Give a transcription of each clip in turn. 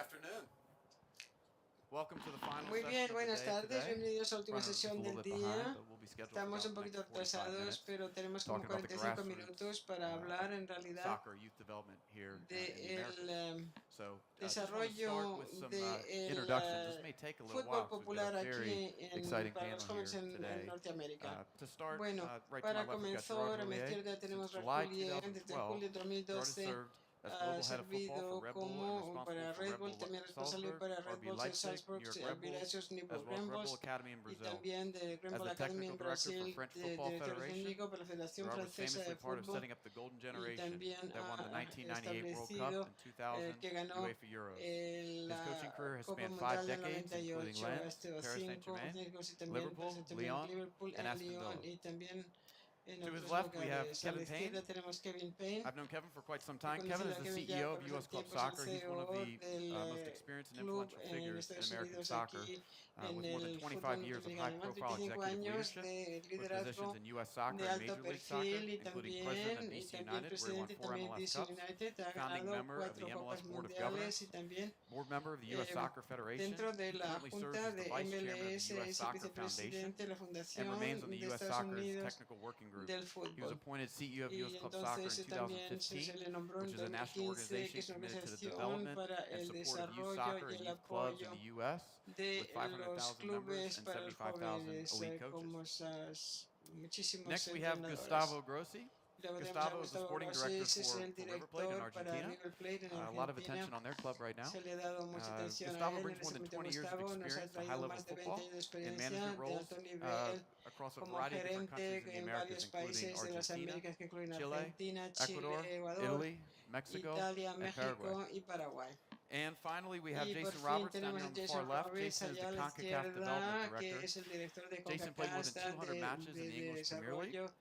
afternoon. Muy bien, buenas tardes, bienvenidos a la última sesión del día. Estamos un poquito atrasados, pero tenemos como 45 minutos para hablar en realidad del desarrollo del fútbol popular aquí para los jóvenes en Norteamérica. Bueno, para comenzar, a mi izquierda tenemos Ralph Coulier, desde julio de 2012. Ha servido como para Red Bull, también responsable para Red Bulls en Salzburg, Villages Newport Rambles, y también de Red Bull Academy en Brasil, de director técnico para la Federación Francesa de Fútbol, y también ha establecido que ganó la Copa Mundial del 98, este 5 técnicos, y también presentó en Liverpool, en Lyon y también en otros lugares. A la izquierda tenemos Kevin Payne. I've known Kevin for quite some time. Kevin is the CEO of U.S. Club Soccer. He's one of the most experienced and influential figures in American soccer, with more than 25 years of high-profile executive leadership, with positions in U.S. Soccer and Major League Soccer, including president of DC United, where he won 4 MLS Cups, founding member of the MLS Board of Governors, board member of the U.S. Soccer Federation. Dentro de He la currently serves Junta as the de vice chairman of MLS the U.S. es Soccer Foundation vicepresidente de la and Fundación remains on the de U.S. Estados Soccer's Unidos technical working group. del He was fútbol. appointed CEO of Y U.S. Club Soccer in entonces también se 2015, le nombró which en is a national 2015, que organization es una committed to the organización development para and el support of youth desarrollo soccer y and el youth clubs in apoyo the U.S. with de 500,000 los members clubes and para los 75,000 jóvenes elite como coaches. muchísimos Next, we have entrenadores. Gustavo Grossi. Luego tenemos a Gustavo is the Gustavo sporting Grossi, director es el for River Plate in director para Argentina. River Plate en A lot of Argentina. attention on their club right now. Se le ha dado mucha atención a Gustavo él. brings more than 20 years of Gustavo nos ha experience to traído high-level más de 20 football años de in experiencia management de roles alto nivel across a como variety of different countries in gerente the en Americas, varios including países de las Argentina, Américas, que incluyen Chile, Argentina, Ecuador, Chile, Ecuador, Italy, Mexico, Italia, and Paraguay. México y Paraguay. And finally, we have Y por Jason fin Roberts down tenemos here a on the far Jason left. Roberts Jason is the allá a la CONCACAF Development izquierda, que Director. es el director de Jason played more CONCACAF than 200 matches in the de English Premier League desarrollo,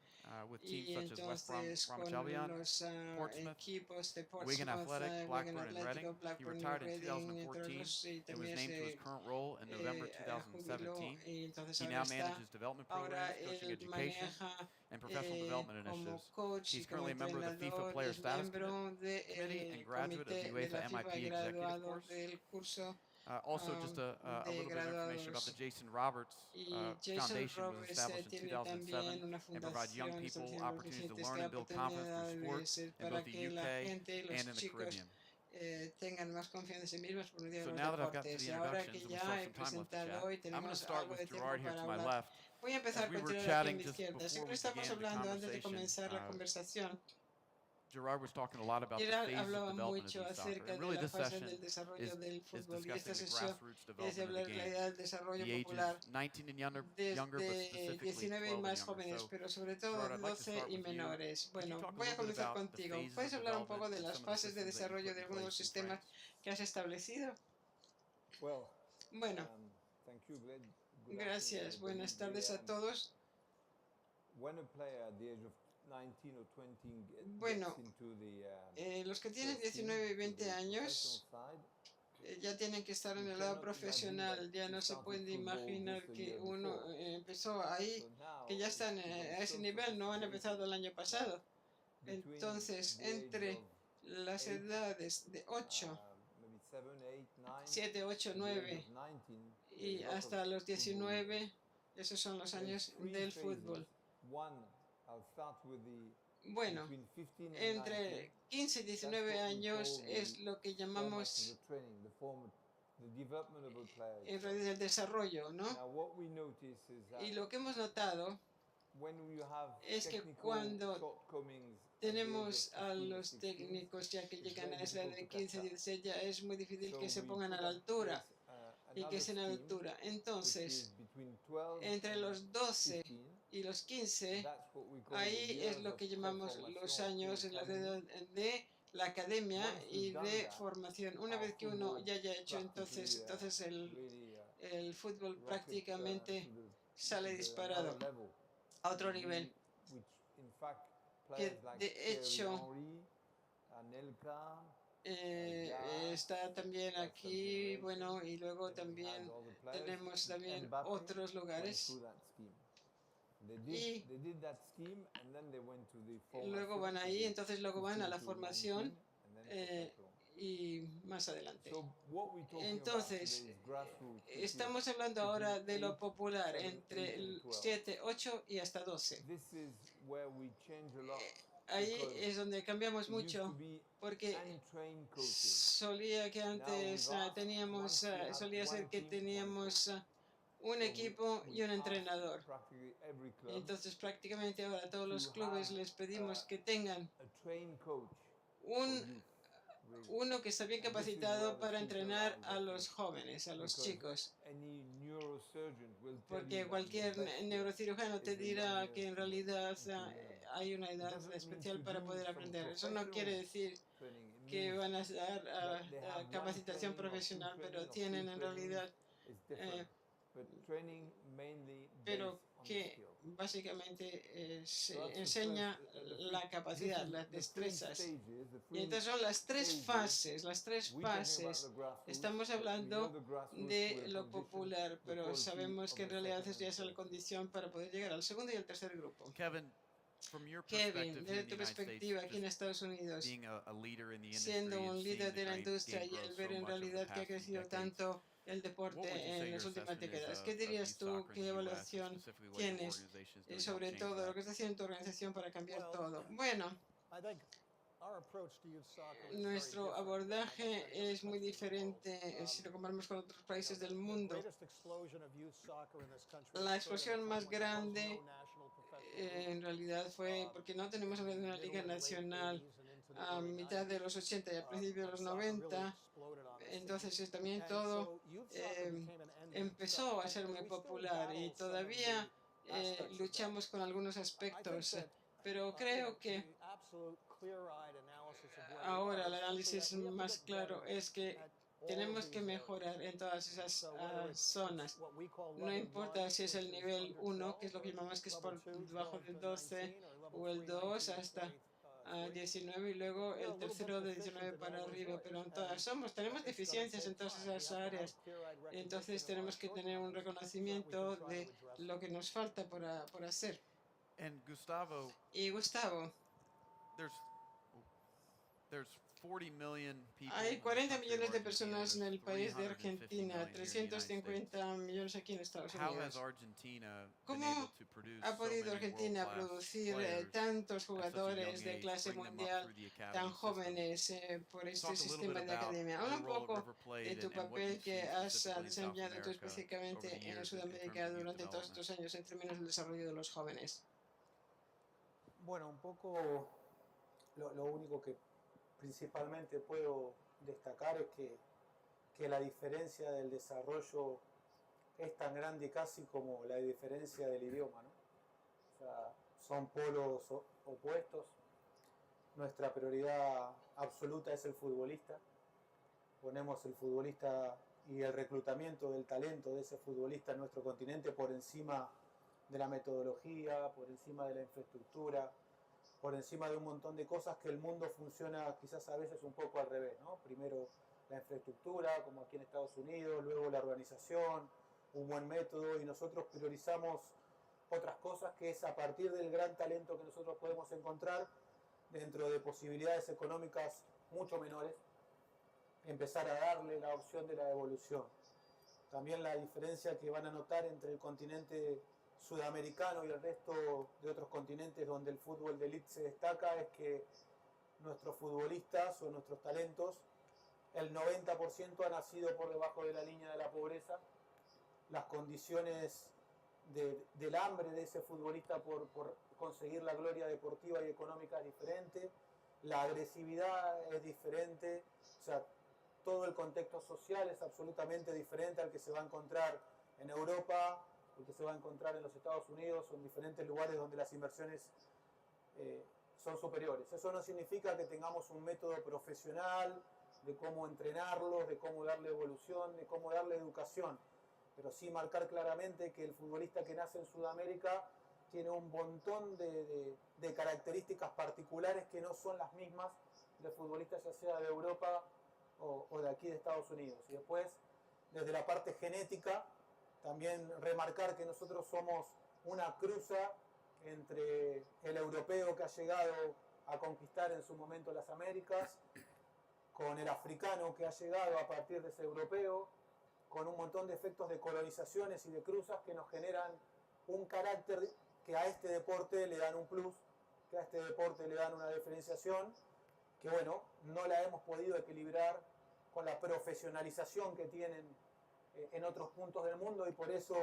with teams y such as West entonces Bromwich con Albion, los Portsmouth, equipos de Wigan Portsmouth, Athletic, Wigan Blackburn, and Atlético, Reading. He Blackburn y retired in Reading, entre 2014 otros, y and was también named to his current role in November jubiló, 2017. y entonces He ahora now está, manages development ahora programs, coaching él education, maneja and professional development como initiatives. coach He's y como currently a member of the FIFA entrenador, y Player es Status miembro Committee and del graduate of the comité de la UEFA FIFA y MIP Executive graduado Course. del curso Also, just a de little bit of information about the graduados. Jason Roberts Y Jason Foundation was Roberts established in tiene también 2007 una and provides young fundación people opportunities to learn que da and build confidence oportunidades through sport in para both the que la UK gente y and los in the chicos Caribbean. tengan más confianza en sí mismos por medio de So los now that I've got to deportes. the Y ahora que introductions and we ya still have he some time left to presentado chat, y I'm going to tenemos start algo de with tiempo Gerard here para to my hablar, left. voy a empezar As we con were Gerard aquí a chatting mi just izquierda. before Siempre we estamos began the hablando antes de conversation, comenzar la conversación. Gerard was talking a lot about the Gerard phases of hablaba development mucho of youth soccer. acerca And de really la this fase session del desarrollo del is fútbol, y esta discussing the sesión grassroots es de development of hablar the de la game. idea del desarrollo The popular ages 19 and younger, but desde specifically 19 y 12 and más younger. jóvenes, So, pero sobre todo Gerard, I'd like to 12 start y with you. menores. Could you Bueno, talk a voy a little bit comenzar about the contigo. phases ¿Puedes of hablar un poco development de and las some of the fases de systems that you've desarrollo put de in algunos place in sistemas France? que has establecido? Well, Bueno, thank you, Glenn. Good gracias. afternoon, Buenas everybody. tardes a todos. When a player at the age of 19 or 20 Bueno, gets into the los que tienen first team, 19 y into 20 the años professional side, ya tienen que estar en you el lado cannot imagine profesional. that Ya he no se started puede football imaginar just a que year uno before. empezó ahí, So now que ya están it's become a ese so nivel, no han sophisticated empezado el año that pasado. between Entonces, the age entre of las 8, edades de 8, maybe 7, 8, 9, 7, 8, to the age 9 of 19, there's y a lot hasta of los football involved. 19, esos son los There's años 3 del phases. fútbol. One, I'll start with the Bueno, between 15 and 19. entre 15 y 19 años es lo que llamamos the training, the development of a player. el desarrollo, ¿no? Now what we notice is Y that lo que hemos notado when you have es que technical cuando shortcomings tenemos at a the age of los 15 or 16, técnicos ya que it's llegan a very esa edad difficult de to catch 15, up. 16, ya es muy difícil So que se we pongan a put la in altura place, y que estén a la another altura. scheme, which Entonces, is between 12 entre and los 12 15, y los 15, that's what we call the ahí es years lo of que llamamos preformation los or años en la edad pre-academy. de la academia Once y we've done de that, formación. Una our vez que uno football ya haya hecho entonces practically really el fútbol rockets prácticamente sale to disparado another level. a otro nivel. Which in fact Que players like de Thierry hecho Henry, Anelka, está también aquí, bueno, y luego también tenemos también otros lugares. Y luego van ahí, entonces luego van a la formación y más adelante. Entonces, estamos hablando ahora de lo popular, entre el 7, 8 y hasta 12. Ahí es donde cambiamos mucho, porque solía que antes solía ser que teníamos un equipo y un entrenador. Entonces, prácticamente ahora a todos los clubes les pedimos que tengan uno que está bien capacitado para entrenar a los jóvenes, a los chicos. Porque cualquier neurocirujano te dirá que en realidad hay una edad especial para poder aprender. Eso no quiere decir que van a dar capacitación profesional, pero tienen en realidad, pero que básicamente se enseña la capacidad, las destrezas. Y entonces son las tres fases, Estamos hablando de lo popular, pero sabemos que en realidad ya es la condición para poder llegar al segundo y al tercer grupo. Kevin, desde tu perspectiva aquí en Estados Unidos, siendo un líder de la industria y el ver en realidad que ha crecido tanto el deporte en las últimas décadas, ¿qué dirías tú, qué evaluación tienes sobre todo lo que está haciendo tu organización para cambiar todo? Bueno, nuestro abordaje es muy diferente si lo comparamos con otros países del mundo. La explosión más grande en realidad fue porque no tenemos una liga nacional a mitad de los 80 y a principios de los 90. Entonces también todo empezó a ser muy popular y todavía luchamos con algunos aspectos, pero creo que ahora el análisis más claro es que tenemos que mejorar en todas esas zonas. No importa si es el nivel 1, que es lo que llamamos que es por debajo del 12, o el 2 hasta 19 y luego el tercero de 19 para arriba, pero en todas tenemos deficiencias en todas esas áreas. Entonces tenemos que tener un reconocimiento de lo que nos falta por hacer. Y Gustavo, hay 40 millones de personas en el país de Argentina, 350 millones aquí en Estados Unidos. ¿Cómo ha podido Argentina producir tantos jugadores de clase mundial tan jóvenes por este sistema de academia? Habla un poco de tu papel que has desempeñado tú específicamente en Sudamérica durante todos estos años en términos del desarrollo de los jóvenes. Bueno, un poco lo único que principalmente puedo destacar es que la diferencia del desarrollo es tan grande casi como la diferencia del idioma, ¿no? O sea, son polos opuestos. Nuestra prioridad absoluta es el futbolista. Ponemos el futbolista y el reclutamiento del talento de ese futbolista en nuestro continente por encima de la metodología, por encima de la infraestructura, por encima de un montón de cosas que el mundo funciona quizás a veces un poco al revés, ¿no? Primero la infraestructura, como aquí en Estados Unidos, luego la organización, un buen método, y nosotros priorizamos otras cosas que es a partir del gran talento que nosotros podemos encontrar dentro de posibilidades económicas mucho menores, empezar a darle la opción de la evolución. También la diferencia que van a notar entre el continente sudamericano y el resto de otros continentes donde el fútbol de élite se destaca es que nuestros futbolistas o nuestros talentos, el 90% ha nacido por debajo de la línea de la pobreza. Las condiciones del hambre de ese futbolista por conseguir la gloria deportiva y económica es diferente, la agresividad es diferente, o sea, todo el contexto social es absolutamente diferente al que se va a encontrar en Europa, al que se va a encontrar en los Estados Unidos o en diferentes lugares donde las inversiones son superiores. Eso no significa que tengamos un método profesional de cómo entrenarlos, de cómo darle evolución, de cómo darle educación, pero sí marcar claramente que el futbolista que nace en Sudamérica tiene un montón de características particulares que no son las mismas del futbolista ya sea de Europa o de aquí de Estados Unidos. Y después, desde la parte genética, también remarcar que nosotros somos una cruza entre el europeo que ha llegado a conquistar en su momento las Américas con el africano que ha llegado a partir de ese europeo, con un montón de efectos de colonizaciones y de cruzas que nos generan un carácter que a este deporte le dan un plus, que a este deporte le dan una diferenciación, que bueno, no la hemos podido equilibrar con la profesionalización que tienen en otros puntos del mundo, y por eso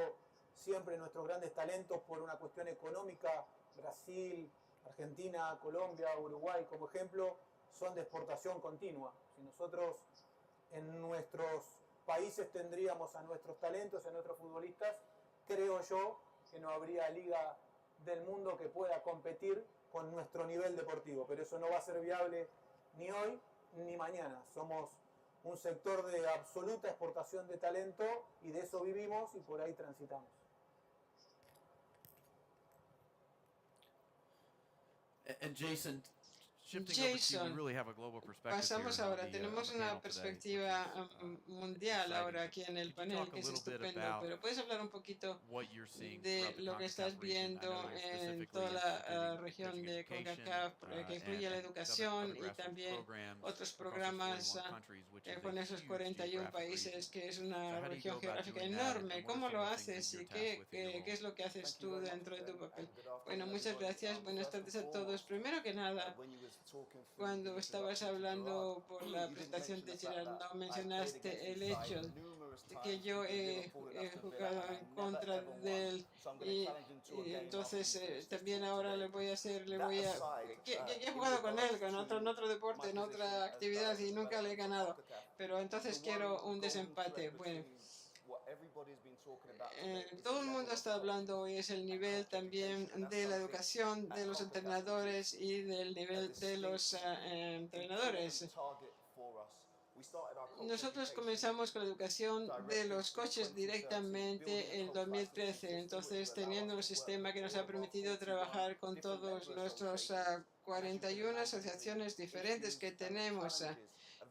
siempre nuestros grandes talentos, por una cuestión económica, Brasil, Argentina, Colombia, Uruguay como ejemplo, son de exportación continua. Si nosotros en nuestros países tendríamos a nuestros talentos, a nuestros futbolistas, creo yo que no habría liga del mundo que pueda competir con nuestro nivel deportivo, pero eso no va a ser viable ni hoy ni mañana. Somos un sector de absoluta exportación de talento y de eso vivimos y por ahí transitamos. And Jason, shifting over to you, we really have a global perspective pasamos here ahora, on the tenemos una panel today, perspectiva which is, mundial exciting. ahora aquí en el Could you panel, talk que a es little bit estupendo, about pero puedes hablar un poquito what you're seeing de throughout the lo que estás CONCACAF region? I viendo know you're en specifically toda la instituting región coaching de education, CONCACAF, que incluye la and educación other y grassroots también programs otros across those programas 41 countries, which is con a esos huge 41 geographic países, region. que es So una how do you región go about geográfica doing that, and enorme. what ¿Cómo are lo some of the things haces that y you're tasked with in your qué role? es lo que haces Thank you tú very much, dentro de tu Ben, papel? and good afternoon, Bueno, muchas everybody. gracias. Buenas First and tardes a todos. foremost, Primero que nada, when you was talking through cuando the estabas introduction to hablando por Gerard, la you didn't presentación mention de the fact Gerard, that no I played mencionaste against el his side hecho numerous de que times yo between he Liverpool and Aston Villa, jugado and I en never contra ever de won. él, So I'm going to challenge him to a y game after entonces we finish this también talk ahora today. le voy a hacer, That aside, que he in jugado con él, regards en otro to deporte, my en position otra as actividad director y of nunca le he development for ganado, CONCACAF, pero entonces the quiero one un golden desempate. thread Bueno, between what everybody's been talking about today is todo the el mundo level of está hablando coaching hoy es el and nivel coach también education, and that's de la something educación de at los CONCACAF which entrenadores is y del a nivel de los distinct entrenadores. important target for us. We started our coach Nosotros education comenzamos con la educación de directly los in coches 2013, building directamente a en coach licensing 2013, system which entonces will allow teniendo un us to work sistema with que nos all ha of our permitido 41 trabajar con different todos member nuestros associations. And as you can 41 imagine, asociaciones the diferentes que issues and the tenemos, challenges are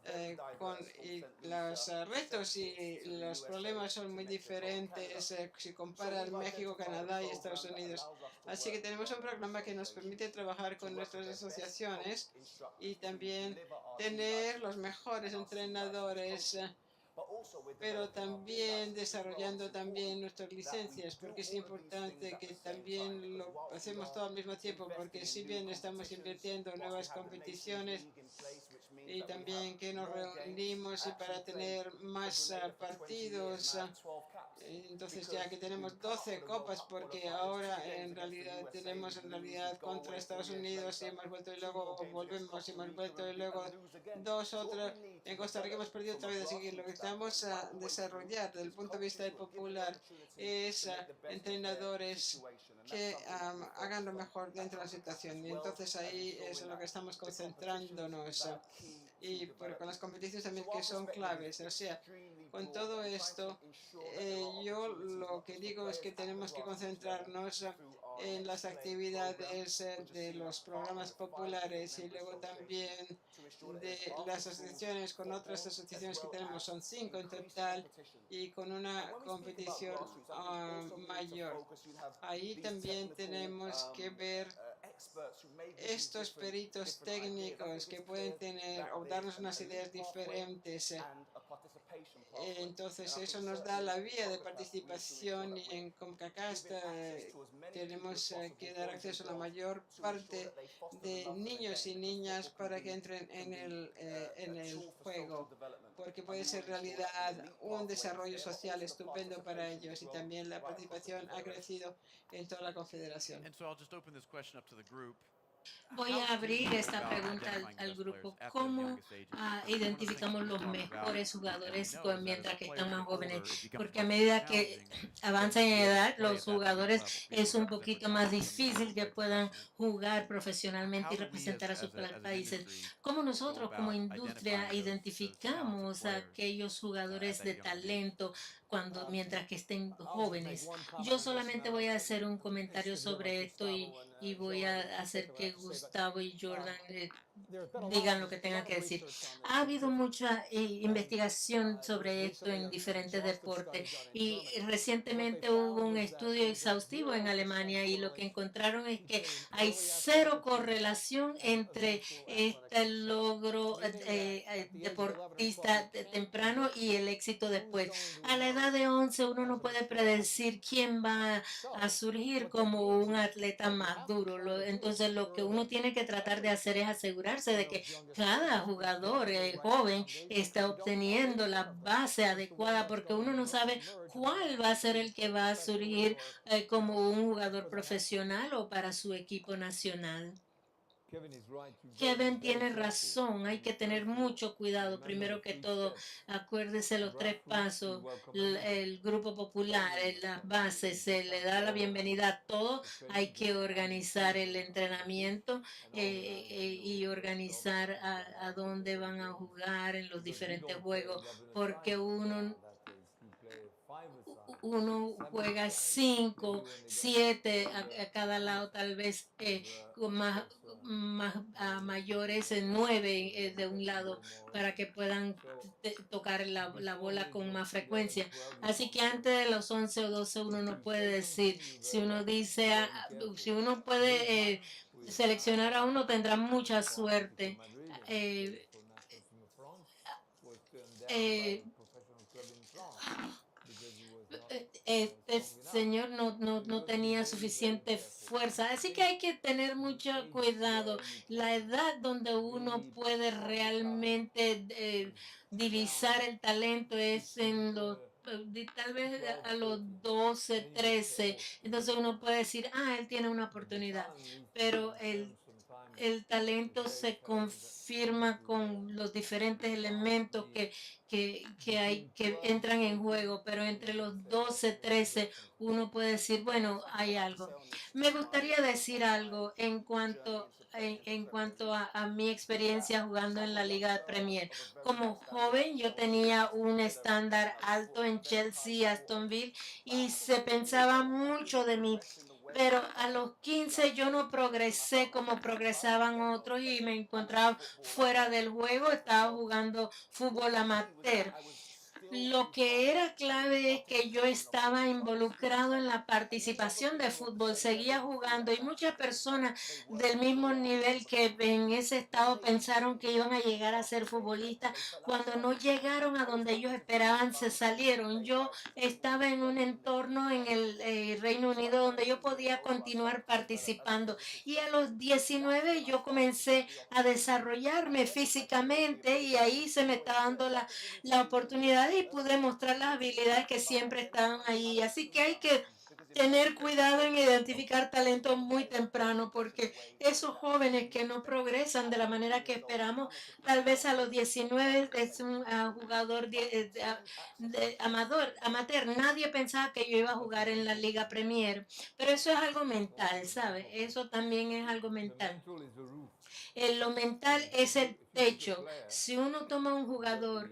very con diverse, from y St. los Lucia to retos St. y Kitts to the los USA problemas son to muy Mexico and Canada. diferentes si So comparas we've México, identified a Canadá y Estados program that Unidos. allows us to Así que work with tenemos our un member programa que nos permite associations trabajar to con work with nuestras their best asociaciones coach instructors y to también deliver our C tener los license mejores and our C license entrenadores, coaching. But also we're pero developing our B también license as well. desarrollando It's también important nuestras that we licencias, do porque es all of these things importante at que the same time, también because lo whilst we hacemos are todo al mismo tiempo, porque investing si in new bien estamos competitions, invirtiendo en whilst we nuevas have the Nations competiciones League in place, which means y that we have también que nos more games, reunimos I y para actually played tener for más Grenada for 20 years partidos, and I have 12 caps. entonces Because ya que we tenemos come up for 12 the World copas, Cup porque qualifiers, ahora 2 games en against the realidad USA, tenemos we en lose, we realidad go contra away 4 Estados years Unidos y later, hemos vuelto y 2 more luego games against volvemos y Costa hemos Rica vuelto y and beat luego and lose again. dos So what otras we need to en Costa Rica hemos develop perdido from otra a vez, así que lo grassroots que estamos standpoint a right the way desarrollar desde el through is punto de vista coaches del who are given the popular opportunity es to make the best of their entrenadores situation, and that's que something that we hagan lo focus on mejor at dentro de la CONCACAF situación. as Y well, entonces as we ahí saw es in en lo que that estamos the competitions concentrándonos. that are key to Y con las development. competiciones So también our que son perspective is claves. O sea, extremely con broad todo and trying to esto, ensure that there are yo opportunities lo not que just for digo es players que at the tenemos que grassroots level concentrarnos through our en Let's las Play program, actividades which has de seen los us partner programas with 5 different populares y member luego associations también to ensure that de there's las after-school asociaciones con otras football as asociaciones que well tenemos. as Son 5 en increased total competition. y con And una when we speak about competición grassroots, I think also we need to mayor. focus. You have Ahí these también technical tenemos que ver experts who may give you estos peritos different ideas. I técnicos think que it's pueden clear tener that o there's darnos unas an ideas elite pathway diferentes. and a participation pathway. Entonces And I eso think nos da la certainly vía de CONCACAF needs to ensure participación that y we're en CONCACAF giving access to as many people as tenemos possible, que dar boys and acceso a la girls, mayor to ensure parte that they foster the de love for the niños y game, because niñas football para can que be entren en a el tool for juego, social development. porque And puede we ser want to ensure realidad that the elite un pathway is desarrollo there, but social also the estupendo para participation ellos as y well también la right across the participación ha confederation. crecido en toda la confederación. And so I'll just open this question up to the group. Voy a abrir esta pregunta al grupo. ¿Cómo identificamos los mejores jugadores mientras que están más jóvenes? Porque a medida que avanzan en edad, los jugadores es un poquito más difícil que puedan jugar profesionalmente y representar a sus países. ¿Cómo nosotros como industria identificamos a aquellos jugadores de talento mientras que estén jóvenes? Yo solamente voy a hacer un comentario sobre esto y voy a hacer que Gustavo y Jordan digan lo que tengan que decir. Ha habido mucha investigación sobre esto en diferentes deportes y recientemente hubo un estudio exhaustivo en Alemania y lo que encontraron es que hay cero correlación entre este logro deportista temprano y el éxito después. A la edad de 11 uno no puede predecir quién va a surgir como un atleta más duro. Entonces lo que uno tiene que tratar de hacer es asegurarse de que cada jugador joven está obteniendo la base adecuada porque uno no sabe cuál va a ser el que va a surgir como un jugador profesional o para su equipo nacional. Kevin tiene razón, hay que tener mucho cuidado. Primero que todo, acuérdese los 3 pasos, el grupo popular, las bases, se le da la bienvenida a todo. Hay que organizar el entrenamiento y organizar a dónde van a jugar en los diferentes juegos, porque uno juega 5, 7 a cada lado, tal vez más mayores, 9 de un lado, para que puedan tocar la bola con más frecuencia. Así que antes de los 11 o 12 uno no puede decir, si uno dice, si uno puede seleccionar a uno, tendrá mucha suerte. Este señor no tenía suficiente fuerza, así que hay que tener mucho cuidado. La edad donde uno puede realmente divisar el talento es en los tal vez a los 12, 13, entonces uno puede decir, él tiene una oportunidad, pero el talento se confirma con los diferentes elementos que entran en juego, pero entre los 12, 13 uno puede decir, bueno, hay algo. Me gustaría decir algo en cuanto a mi experiencia jugando en la Liga Premier. Como joven yo tenía un estándar alto en Chelsea, Aston Villa y se pensaba mucho de mí. Pero a los 15 yo no progresé como progresaban otros y me encontraba fuera del juego, estaba jugando fútbol amateur. Lo que era clave es que yo estaba involucrado en la participación de fútbol, seguía jugando y muchas personas del mismo nivel que en ese estado pensaron que iban a llegar a ser futbolistas. Cuando no llegaron a donde ellos esperaban, se salieron. Yo estaba en un entorno en el Reino Unido donde yo podía continuar participando y a los 19 yo comencé a desarrollarme físicamente y ahí se me estaba dando la oportunidad y pude mostrar las habilidades que siempre estaban ahí. Así que hay que tener cuidado en identificar talento muy temprano, porque esos jóvenes que no progresan de la manera que esperamos, tal vez a los 19 es un jugador amateur. Nadie pensaba que yo iba a jugar en la Liga Premier, pero eso es algo mental, ¿sabes? Eso también es algo mental. Lo mental es el techo. Si uno toma un jugador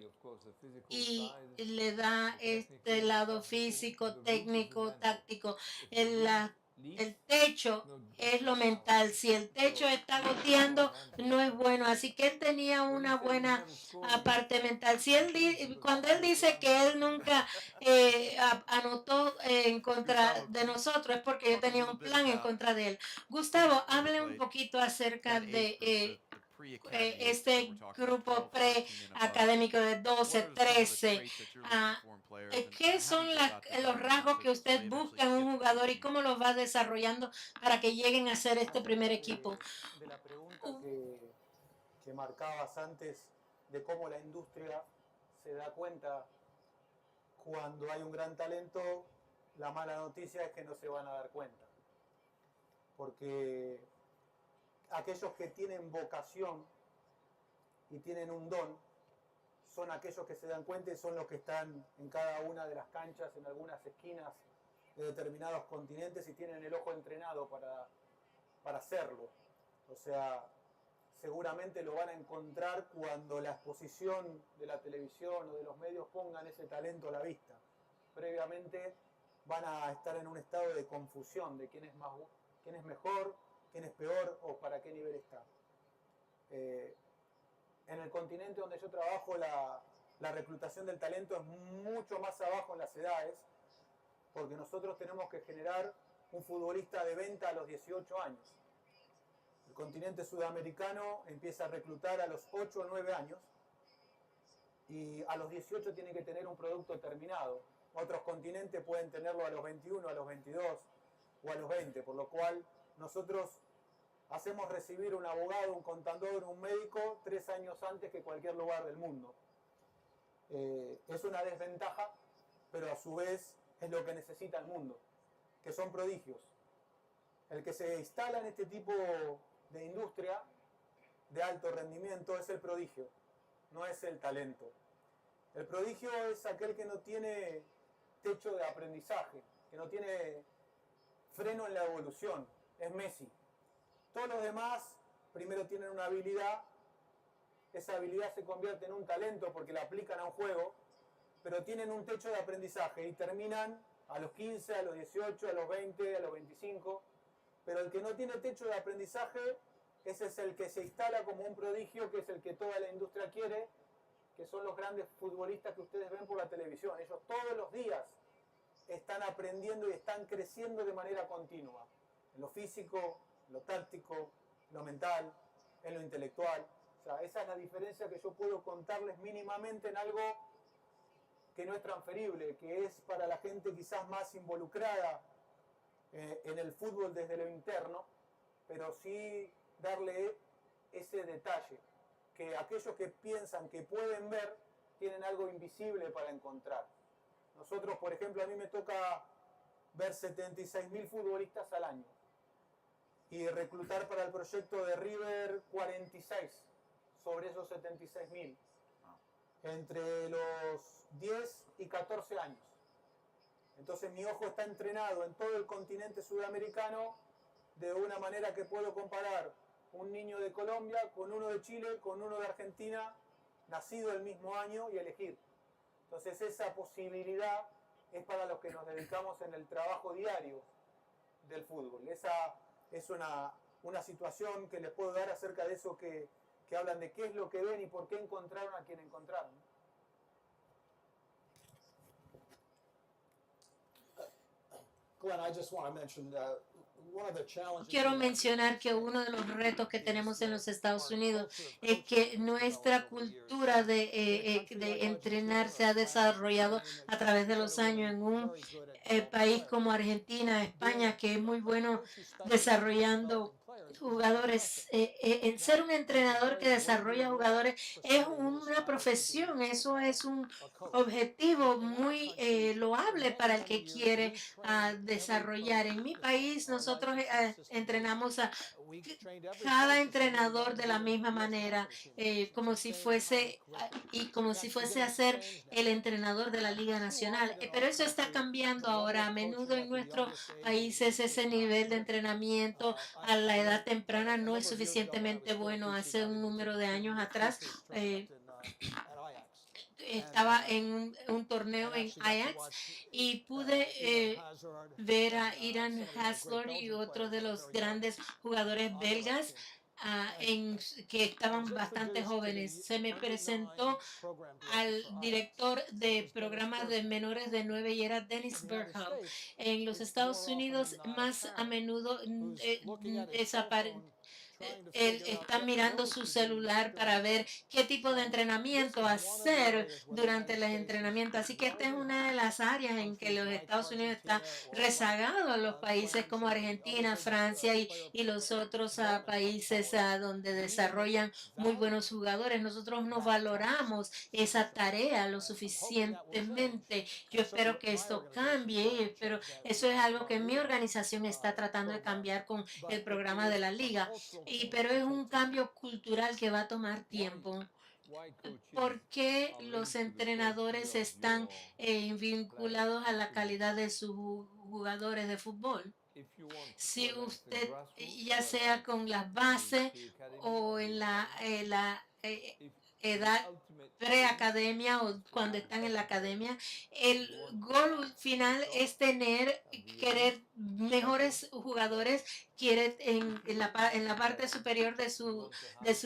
y le da este lado físico, técnico, táctico, el techo es lo mental. Si el techo está goteando, no es bueno. Así que él tenía una buena parte mental. Cuando él dice que él nunca anotó en contra de nosotros, es porque yo tenía un plan en contra de él. Gustavo, hable un poquito acerca de este grupo preacadémico de 12, 13. ¿Qué son los rasgos que usted busca en un jugador y cómo los va desarrollando para que lleguen a ser este primer equipo? De la pregunta que marcabas antes de cómo la industria se da cuenta cuando hay un gran talento, la mala noticia es que no se van a dar cuenta. Porque aquellos que tienen vocación y tienen un don son aquellos que se dan cuenta y son los que están en cada una de las canchas, en algunas esquinas de determinados continentes y tienen el ojo entrenado para hacerlo. O sea, seguramente lo van a encontrar cuando la exposición de la televisión o de los medios pongan ese talento a la vista. Previamente van a estar en un estado de confusión de quién es mejor, quién es peor o para qué nivel está. En el continente donde yo trabajo, la reclutación del talento es mucho más abajo en las edades, porque nosotros tenemos que generar un futbolista de venta a los 18 años. El continente sudamericano empieza a reclutar a los 8 o 9 años y a los 18 tiene que tener un producto terminado. Otros continentes pueden tenerlo a los 21, a los 22 o a los 20, por lo cual nosotros hacemos recibir un abogado, un contador, un médico 3 años antes que cualquier lugar del mundo. Es una desventaja, pero a su vez es lo que necesita el mundo, que son prodigios. El que se instala en este tipo de industria de alto rendimiento es el prodigio, no es el talento. El prodigio es aquel que no tiene techo de aprendizaje, que no tiene freno en la evolución, es Messi. Todos los demás primero tienen una habilidad, esa habilidad se convierte en un talento porque la aplican a un juego, pero tienen un techo de aprendizaje y terminan a los 15, a los 18, a los 20, a los 25, pero el que no tiene techo de aprendizaje, ese es el que se instala como un prodigio, que es el que toda la industria quiere, que son los grandes futbolistas que ustedes ven por la televisión. Ellos todos los días están aprendiendo y están creciendo de manera continua, en lo físico, en lo táctico, en lo mental, en lo intelectual. O sea, esa es la diferencia que yo puedo contarles mínimamente en algo que no es transferible, que es para la gente quizás más involucrada en el fútbol desde lo interno, pero sí darle ese detalle, que aquellos que piensan que pueden ver, tienen algo invisible para encontrar. Nosotros, por ejemplo, a mí me toca ver 76.000 futbolistas al año y reclutar para el proyecto de River 46 sobre esos 76.000, entre los 10 y 14 años. Entonces mi ojo está entrenado en todo el continente sudamericano de una manera que puedo comparar un niño de Colombia con uno de Chile, con uno de Argentina, nacido el mismo año, y elegir. Entonces esa posibilidad es para los que nos dedicamos en el trabajo diario del fútbol. Esa es una situación que les puedo dar acerca de eso que hablan de qué es lo que ven y por qué encontraron a quien encontraron. Glenn, I just want to mention one of the challenges. Quiero mencionar que uno de los retos que tenemos en los Estados Unidos es que nuestra cultura de entrenar se ha desarrollado a través de los años en un país como Argentina, España, que es muy bueno desarrollando jugadores. En ser un entrenador que desarrolla jugadores es una profesión, eso es un objetivo muy loable para el que quiere desarrollar. En mi país nosotros entrenamos a cada entrenador de la misma manera, como si fuese a ser el entrenador de la Liga Nacional. Pero eso está cambiando ahora. A menudo en nuestros países ese nivel de entrenamiento a la edad temprana no es suficientemente bueno. Hace un número de años atrás estaba en un torneo en Ajax y pude ver a Eden Hazard y otros de los grandes jugadores belgas que estaban bastante jóvenes. Se me presentó al director de programas de menores de 9 y era Dennis Bergkamp. En los Estados Unidos más a menudo él está mirando su celular para ver qué tipo de entrenamiento hacer durante el entrenamiento. Así que esta es una de las áreas en que los Estados Unidos está rezagado a los países como Argentina, Francia y los otros países donde desarrollan muy buenos jugadores. Nosotros no valoramos esa tarea lo suficientemente. Yo espero que esto cambie, pero eso es algo que mi organización está tratando de cambiar con el programa de la liga. Pero es un cambio cultural que va a tomar tiempo. ¿Por qué los entrenadores están vinculados a la calidad de sus jugadores de fútbol? Si usted, ya sea con las bases o en la edad preacademia o cuando están en la academia. El gol final es querer mejores jugadores, quiere en la parte superior de su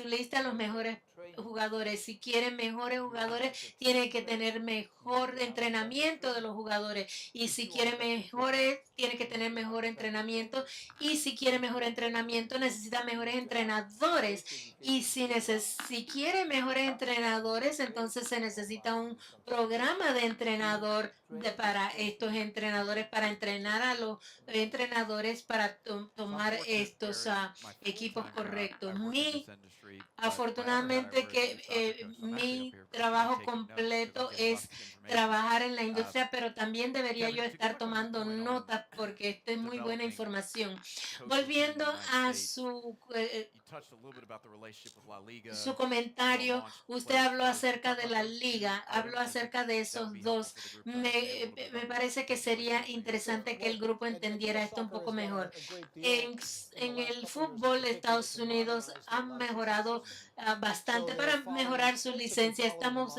lista los mejores jugadores. Si quiere mejores jugadores, tiene que tener mejor entrenamiento de los jugadores. Y si quiere mejores, tiene que tener mejor entrenamiento. Y si quiere mejor entrenamiento, necesita mejores entrenadores. Y si quiere mejores entrenadores, entonces se necesita un programa de entrenador para estos entrenadores, para entrenar a los entrenadores para tomar estos equipos correctos. Afortunadamente que mi trabajo completo es trabajar en la industria, pero también debería yo estar tomando notas porque esto es muy buena información. Volviendo a su comentario, usted habló acerca de la liga, habló acerca de esos dos. Me parece que sería interesante que el grupo entendiera esto un poco mejor. En el fútbol de Estados Unidos han mejorado bastante para mejorar su licencia. Estamos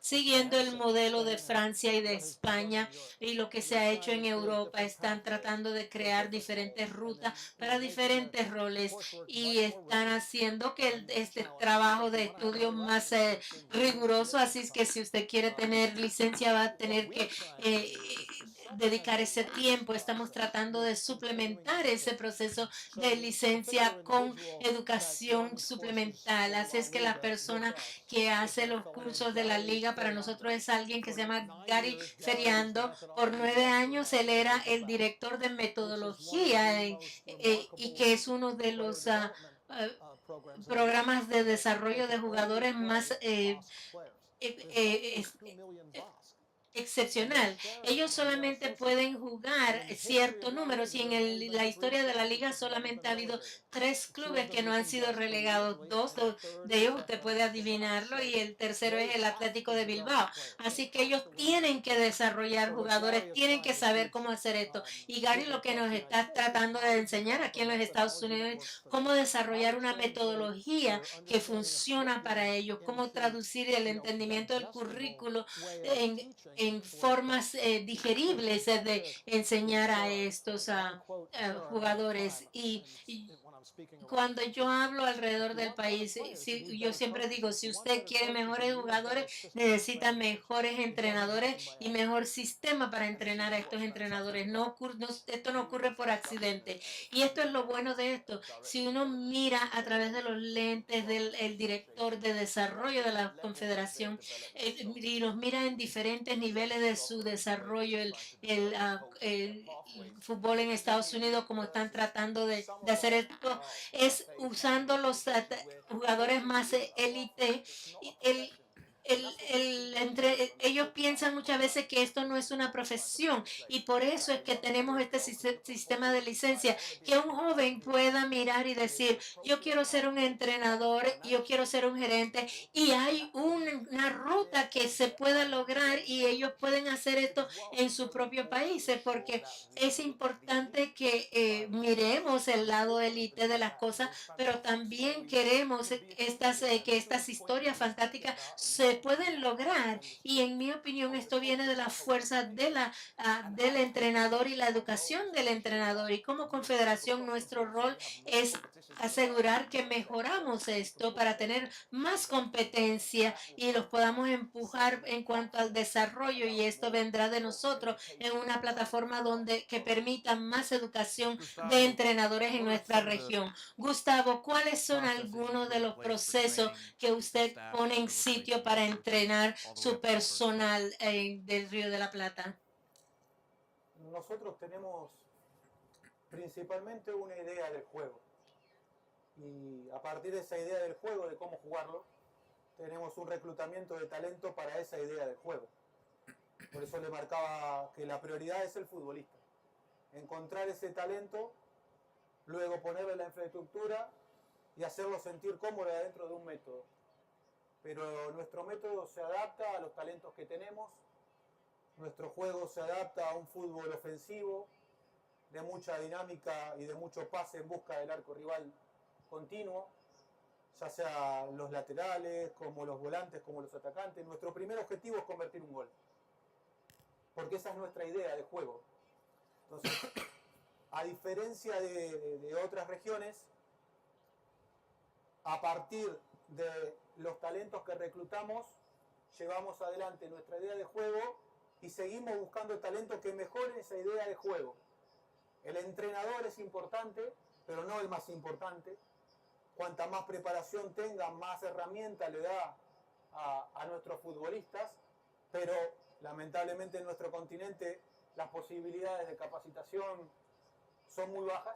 siguiendo el modelo de Francia y de España y lo que se ha hecho en Europa. Están tratando de crear diferentes rutas para diferentes roles y están haciendo que este trabajo de estudio más riguroso. Así es que si usted quiere tener licencia va a tener que dedicar ese tiempo. Estamos tratando de suplementar ese proceso de licencia con educación suplemental. Así es que la persona que hace los cursos de la liga para nosotros es alguien que se llama Gary Feriando. Por 9 años él era el director de metodología y que es uno de los programas de desarrollo de jugadores más excepcional. Ellos solamente pueden jugar cierto número. Si en la historia de la liga solamente ha habido 3 clubes que no han sido relegados, 2 de ellos usted puede adivinarlo y el tercero es el Atlético de Bilbao. Así que ellos tienen que desarrollar jugadores, tienen que saber cómo hacer esto. Y Gary lo que nos está tratando de enseñar aquí en los Estados Unidos es cómo desarrollar una metodología que funciona para ellos, cómo traducir el entendimiento del currículo en formas digeribles de enseñar a estos jugadores. Y cuando yo hablo alrededor del país, yo siempre digo, si usted quiere mejores jugadores, necesita mejores entrenadores y mejor sistema para entrenar a estos entrenadores. Esto no ocurre por accidente. Y esto es lo bueno de esto. Si uno mira a través de los lentes del director de desarrollo de la Confederación y los mira en diferentes niveles de su desarrollo, el fútbol en Estados Unidos, como están tratando de hacer esto, es usando los jugadores más élite. Ellos piensan muchas veces que esto no es una profesión y por eso es que tenemos este sistema de licencia, que un joven pueda mirar y decir, yo quiero ser un entrenador, yo quiero ser un gerente y hay una ruta que se pueda lograr y ellos pueden hacer esto en sus propios países porque es importante que miremos el lado élite de las cosas, pero también queremos que estas historias fantásticas se pueden lograr y en mi opinión esto viene de la fuerza del entrenador y la educación del entrenador y como confederación nuestro rol es asegurar que mejoramos esto para tener más competencia y los podamos empujar en cuanto al desarrollo y esto vendrá de nosotros en una plataforma que permita más educación de entrenadores en nuestra región. Gustavo, ¿cuáles son algunos de los procesos que usted pone en sitio para entrenar su personal del Río de la Plata? Nosotros tenemos principalmente una idea del juego y a partir de esa idea del juego, de cómo jugarlo, tenemos un reclutamiento de talento para esa idea del juego. Por eso le marcaba que la prioridad es el futbolista. Encontrar ese talento, luego ponerle la infraestructura y hacerlo sentir cómodo dentro de un método. Pero nuestro método se adapta a los talentos que tenemos, nuestro juego se adapta a un fútbol ofensivo, de mucha dinámica y de mucho pase en busca del arco rival continuo. ya sea los laterales, como los volantes, como los atacantes. Nuestro primer objetivo es convertir un gol, porque esa es nuestra idea de juego. Entonces, a diferencia de otras regiones, a partir de los talentos que reclutamos, llevamos adelante nuestra idea de juego y seguimos buscando talentos que mejoren esa idea de juego. El entrenador es importante, pero no el más importante. Cuanta más preparación tenga, más herramientas le da a nuestros futbolistas, pero lamentablemente en nuestro continente las posibilidades de capacitación son muy bajas,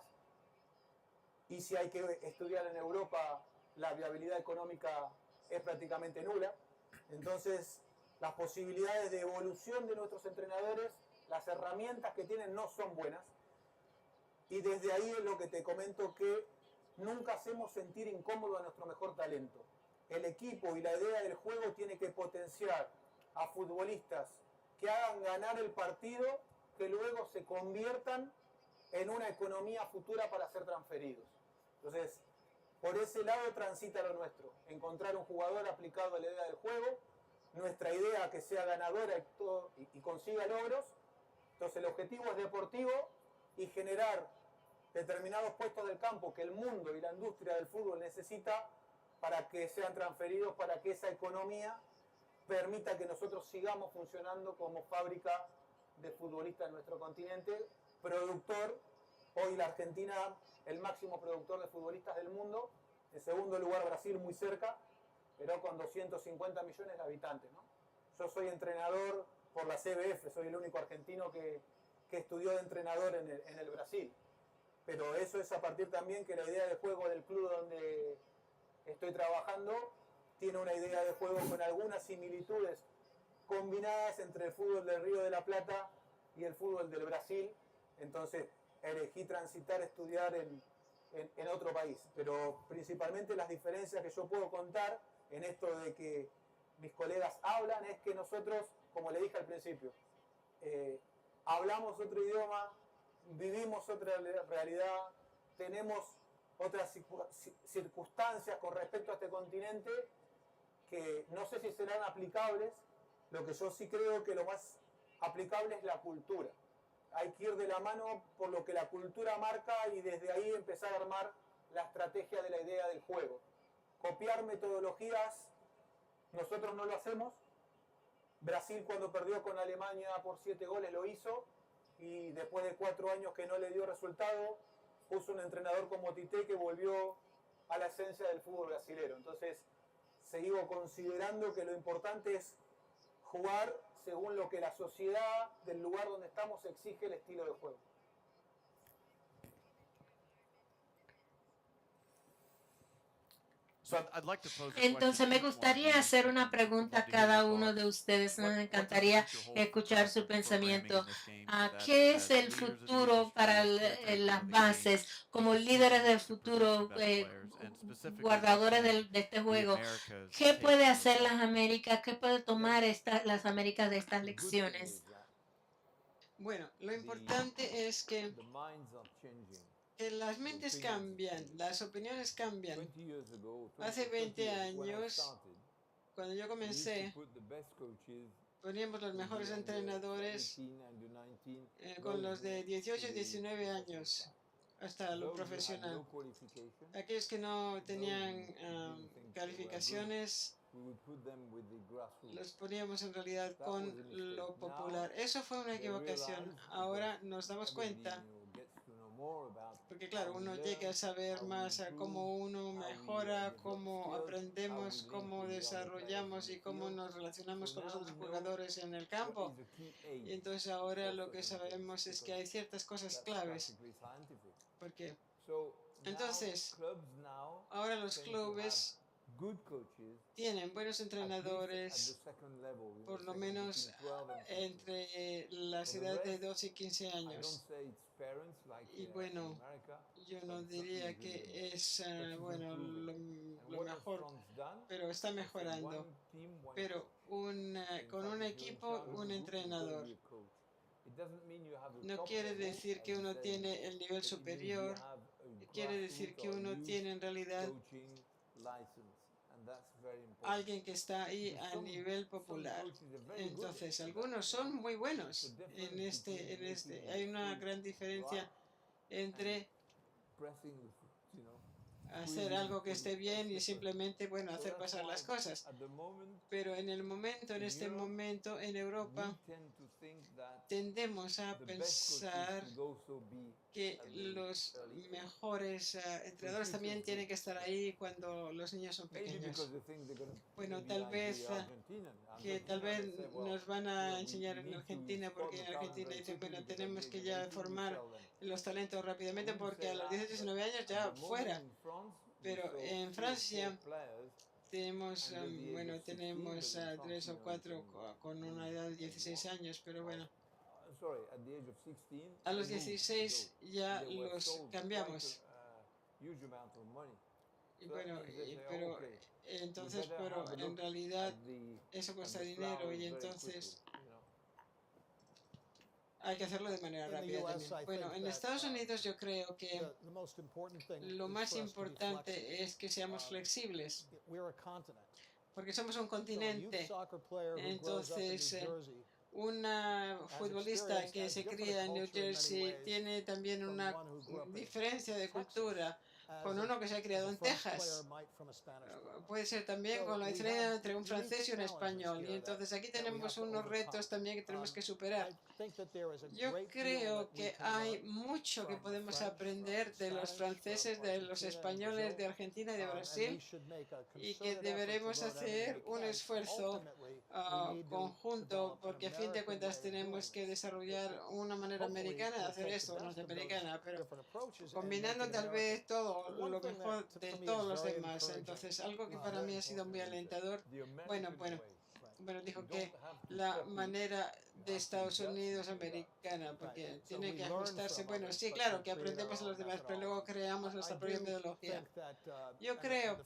y si hay que estudiar en Europa, la viabilidad económica es prácticamente nula. Entonces, las posibilidades de evolución de nuestros entrenadores, las herramientas que tienen no son buenas, y desde ahí es lo que te comento, que nunca hacemos sentir incómodo a nuestro mejor talento. El equipo y la idea del juego tiene que potenciar a futbolistas que hagan ganar el partido, que luego se conviertan en una economía futura para ser transferidos. Entonces, por ese lado transita lo nuestro, encontrar un jugador aplicado a la idea del juego, nuestra idea que sea ganadora y consiga logros. Entonces el objetivo es deportivo y generar determinados puestos del campo que el mundo y la industria del fútbol necesita para que sean transferidos, para que esa economía permita que nosotros sigamos funcionando como fábrica de futbolistas en nuestro continente, productor. Hoy la Argentina, el máximo productor de futbolistas del mundo. En segundo lugar Brasil, muy cerca, pero con 250 millones de habitantes, ¿no? Yo soy entrenador por la CBF, soy el único argentino que estudió de entrenador en el Brasil. Pero eso es a partir también que la idea de juego del club donde estoy trabajando tiene una idea de juego con algunas similitudes combinadas entre el fútbol del Río de la Plata y el fútbol del Brasil. Entonces elegí transitar, estudiar en otro país. Pero principalmente las diferencias que yo puedo contar en esto de que mis colegas hablan es que nosotros, como le dije al principio, hablamos otro idioma, vivimos otra realidad, tenemos otras circunstancias con respecto a este continente que no sé si serán aplicables. Lo que yo sí creo que lo más aplicable es la cultura. Hay que ir de la mano por lo que la cultura marca y desde ahí empezar a armar la estrategia de la idea del juego. Copiar metodologías, nosotros no lo hacemos. Brasil, cuando perdió con Alemania por 7 goles, lo hizo, y después de 4 años que no le dio resultado, puso un entrenador como Tite que volvió a la esencia del fútbol brasilero. Entonces, sigo considerando que lo importante es jugar según lo que la sociedad del lugar donde estamos exige el estilo de juego. Entonces me gustaría hacer una pregunta a cada uno de ustedes. Nos encantaría escuchar su pensamiento. ¿Qué es el futuro para las bases como líderes del futuro, guardadores de este juego? ¿Qué puede hacer las Américas? ¿Qué puede tomar las Américas de estas lecciones? Bueno, lo importante es que las mentes cambian, las opiniones cambian. Hace 20 años, cuando yo comencé, poníamos los mejores entrenadores con los de 18 y 19 años hasta lo profesional. Aquellos que no tenían calificaciones, los poníamos en realidad con lo popular. Eso fue una equivocación. Ahora nos damos cuenta, porque claro, uno llega a saber más a cómo uno mejora, cómo aprendemos, cómo desarrollamos y cómo nos relacionamos con los otros jugadores en el campo. Y entonces ahora lo que sabemos es que hay ciertas cosas claves. Porque entonces, ahora los clubes tienen buenos entrenadores, por lo menos entre las edades de 12 y 15 años. Y bueno, yo no diría que es bueno lo mejor, pero está mejorando. Pero con un equipo, un entrenador. No quiere decir que uno tiene el nivel superior, quiere decir que uno tiene en realidad alguien que está ahí a nivel popular. Entonces, algunos son muy buenos Hay una gran diferencia entre hacer algo que esté bien y simplemente, bueno, hacer pasar las cosas. Pero en este momento, en Europa, tendemos a pensar que los mejores entrenadores también tienen que estar ahí cuando los niños son pequeños. Bueno, tal vez nos van a enseñar en Argentina, porque en Argentina dicen, bueno, tenemos que ya formar los talentos rápidamente porque a los 18, 19 años ya fuera. Pero en Francia tenemos, tenemos a 3 o 4 con una edad de 16 años, pero bueno, a los 16 ya los cambiamos. Y bueno, pero en realidad eso cuesta dinero y entonces hay que hacerlo de manera rápida también. Bueno, en Estados Unidos yo creo que lo más importante es que seamos flexibles, porque somos un continente. Entonces, una futbolista que se cría en New Jersey tiene también una diferencia de cultura con uno que se ha criado en Texas. Puede ser también con la diferencia entre un francés y un español. Y entonces aquí tenemos unos retos también que tenemos que superar. Yo creo que hay mucho que podemos aprender de los franceses, de los españoles, de Argentina y de Brasil, y que deberemos hacer un esfuerzo conjunto, porque a fin de cuentas tenemos que desarrollar una manera americana de hacer esto, norteamericana, pero combinando tal vez todo lo mejor de todos los demás. Entonces, algo que para mí ha sido muy alentador, bueno, dijo que la manera de Estados Unidos americana, porque tiene que ajustarse. Bueno, sí, claro, que aprendemos a los demás, pero luego creamos nuestra propia metodología. Yo creo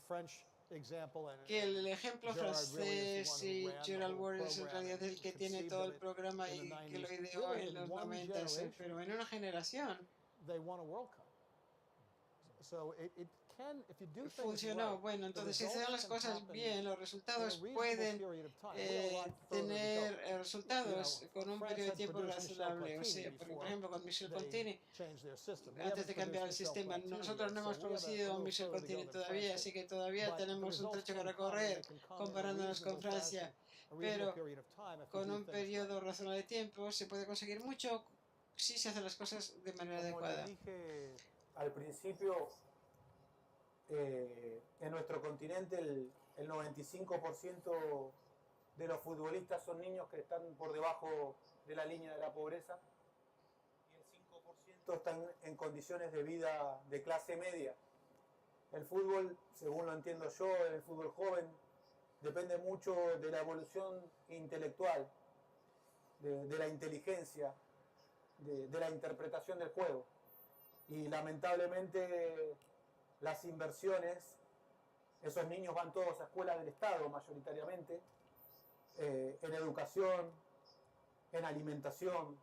que el ejemplo francés y Gerald Ward es en realidad el que tiene todo el programa y que lo ideó en los 90, pero en una generación funcionó. Bueno, entonces si se dan las cosas bien, los resultados pueden tener resultados con un periodo de tiempo razonable. O sea, por ejemplo, con Michel Contini, antes de cambiar el sistema, nosotros no hemos producido un Michel Contini todavía, así que todavía tenemos un trecho que recorrer comparándonos con Francia. Pero con un periodo razonable de tiempo se puede conseguir mucho si se hacen las cosas de manera adecuada. Dije al principio, en nuestro continente el 95% de los futbolistas son niños que están por debajo de la línea de la pobreza y el 5% están en condiciones de vida de clase media. El fútbol, según lo entiendo yo, el fútbol joven, depende mucho de la evolución intelectual, de la inteligencia, de la interpretación del juego. Y lamentablemente las inversiones, esos niños van todos a escuelas del Estado mayoritariamente, en educación, en alimentación,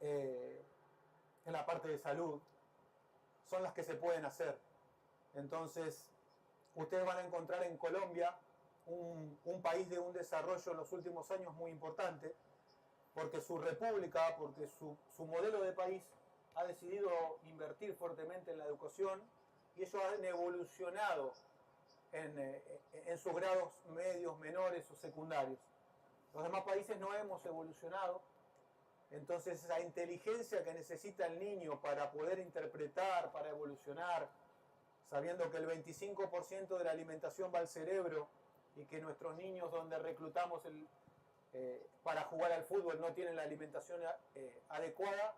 en la parte de salud, son las que se pueden hacer. Entonces, ustedes van a encontrar en Colombia un país de un desarrollo en los últimos años muy importante, porque su república, porque su modelo de país ha decidido invertir fuertemente en la educación y ellos han evolucionado en sus grados medios, menores o secundarios. Los demás países no hemos evolucionado, entonces esa inteligencia que necesita el niño para poder interpretar, para evolucionar, sabiendo que el 25% de la alimentación va al cerebro y que nuestros niños donde reclutamos para jugar al fútbol no tienen la alimentación adecuada,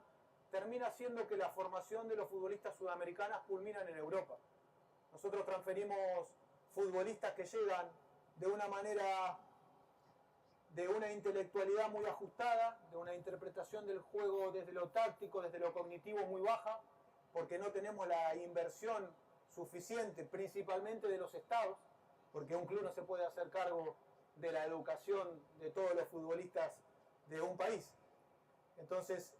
termina haciendo que la formación de los futbolistas sudamericanos culminan en Europa. Nosotros transferimos futbolistas que llegan de una manera, de una intelectualidad muy ajustada, de una interpretación del juego desde lo táctico, desde lo cognitivo muy baja, porque no tenemos la inversión suficiente, principalmente de los estados, porque un club no se puede hacer cargo de la educación de todos los futbolistas de un país. Entonces,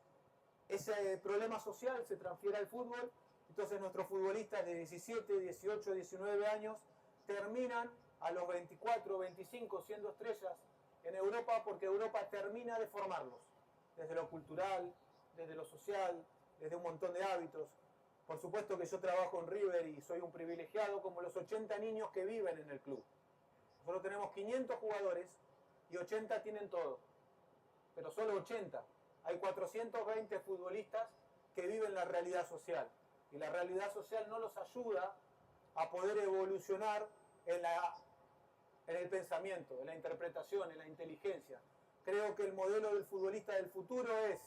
ese problema social se transfiere al fútbol Entonces nuestros futbolistas de 17, 18, 19 años terminan a los 24, 25 siendo estrellas en Europa porque Europa termina de formarlos, desde lo cultural, desde lo social, desde un montón de hábitos. Por supuesto que yo trabajo en River y soy un privilegiado como los 80 niños que viven en el club. Nosotros tenemos 500 jugadores y 80 tienen todo, pero solo 80. Hay 420 futbolistas que viven la realidad social y la realidad social no los ayuda a poder evolucionar en el pensamiento, en la interpretación, en la inteligencia. Creo que el modelo del futbolista del futuro es,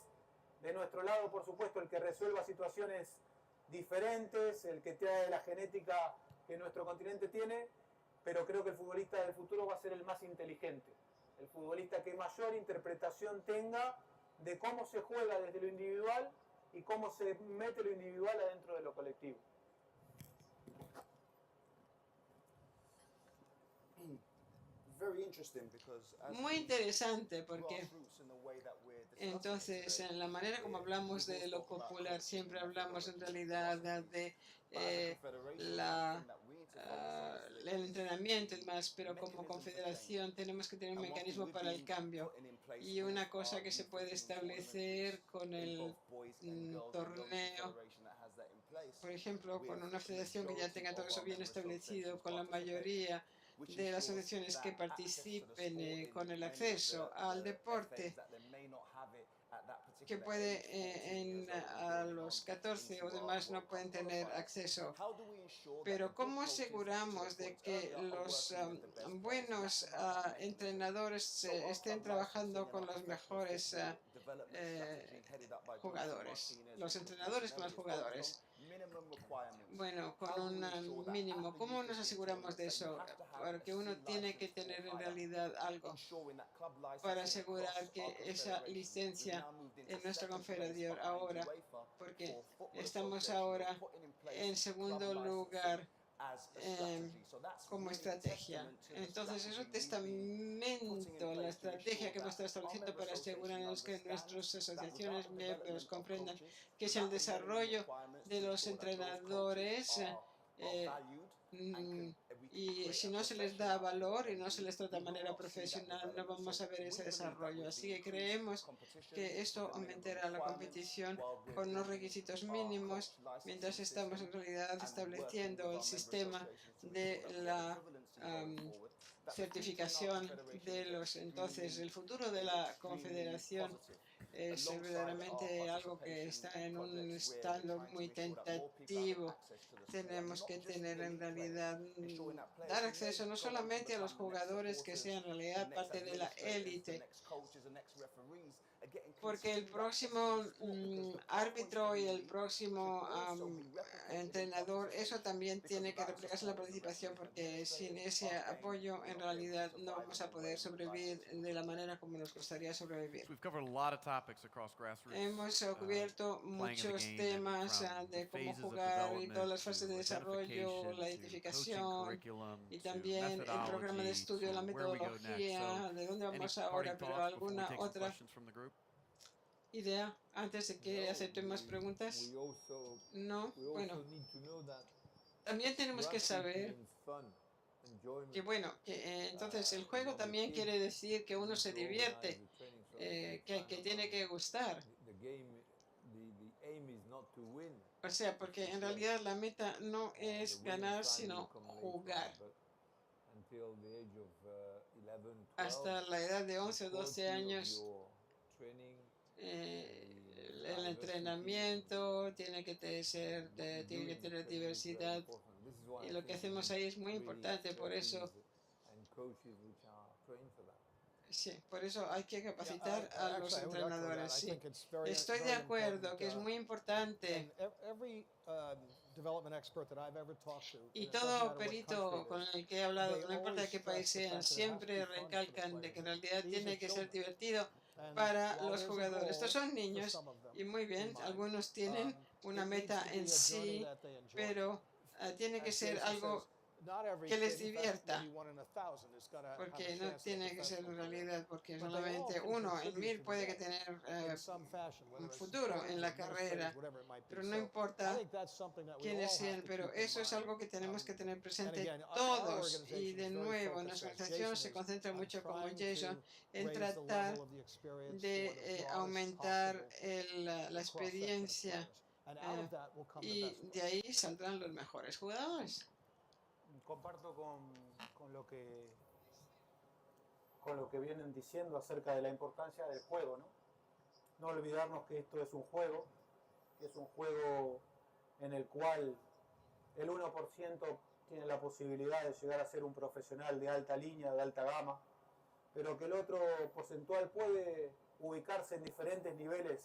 de nuestro lado, por supuesto, el que resuelva situaciones diferentes, el que trae la genética que nuestro continente tiene, pero creo que el futbolista del futuro va a ser el más inteligente, el futbolista que mayor interpretación tenga de cómo se juega desde lo individual y cómo se mete lo individual adentro de lo colectivo. Muy interesante porque entonces en la manera como hablamos de lo popular siempre hablamos en realidad de el entrenamiento y demás, pero como confederación tenemos que tener un mecanismo para el cambio y una cosa que se puede establecer con el torneo, por ejemplo, con una federación que ya tenga todo eso bien establecido, con la mayoría de las asociaciones que participen con el acceso al deporte que puede a los 14 o demás no pueden tener acceso. Pero ¿cómo aseguramos de que los buenos entrenadores estén trabajando con los mejores jugadores? Los entrenadores con los jugadores. Bueno, con un mínimo. ¿Cómo nos aseguramos de eso? Porque uno tiene que tener en realidad algo para asegurar que esa licencia en nuestra confederación ahora, porque estamos ahora en segundo lugar como estrategia. Entonces es un testamento, la estrategia que hemos estado estableciendo para asegurarnos que nuestras asociaciones miembros comprendan que es el desarrollo de los entrenadores y si no se les da valor y no se les trata de manera profesional, no vamos a ver ese desarrollo. Así que creemos que esto aumentará la competición con unos requisitos mínimos, mientras estamos en realidad estableciendo el sistema de la certificación de los. Entonces, el futuro de la confederación es verdaderamente algo que está en un estado muy tentativo. Tenemos que tener en realidad, dar acceso no solamente a los jugadores que sean en realidad parte de la élite, porque el próximo árbitro y el próximo entrenador, eso también tiene que reflejarse en la participación, porque sin ese apoyo en realidad no vamos a poder sobrevivir de la manera como nos gustaría sobrevivir. Hemos cubierto muchos temas de cómo jugar y todas las fases de desarrollo, la identificación y también el programa de estudio, la metodología, de dónde vamos ahora, pero alguna otra idea antes de que aceptemos preguntas. No, bueno, también tenemos que saber que bueno, que entonces el juego también quiere decir que uno se divierte, que tiene que gustar. O sea, porque en realidad la meta no es ganar, sino jugar. Hasta la edad de 11 o 12 años, el entrenamiento tiene que tener diversidad. Y lo que hacemos ahí es muy importante, por eso. Sí, por eso hay que capacitar a los entrenadores. Sí. Estoy de acuerdo que es muy importante. Y todo perito con el que he hablado, no importa de qué país sean, siempre recalcan de que en realidad tiene que ser divertido para los jugadores. Estos son niños y muy bien, algunos tienen una meta en sí, pero tiene que ser algo que les divierta, porque no tiene que ser realidad, porque solamente uno en 1000 puede que tener un futuro en la carrera, pero no importa quiénes sean, pero eso es algo que tenemos que tener presente todos. Y de nuevo, nuestra organización se concentra mucho, como Jason, en tratar de aumentar la experiencia y de ahí saldrán los mejores jugadores. Comparto con lo que vienen diciendo acerca de la importancia del juego, ¿no? No olvidarnos que esto es un juego en el cual el 1% tiene la posibilidad de llegar a ser un profesional de alta línea, de alta gama, pero que el otro porcentual puede ubicarse en diferentes niveles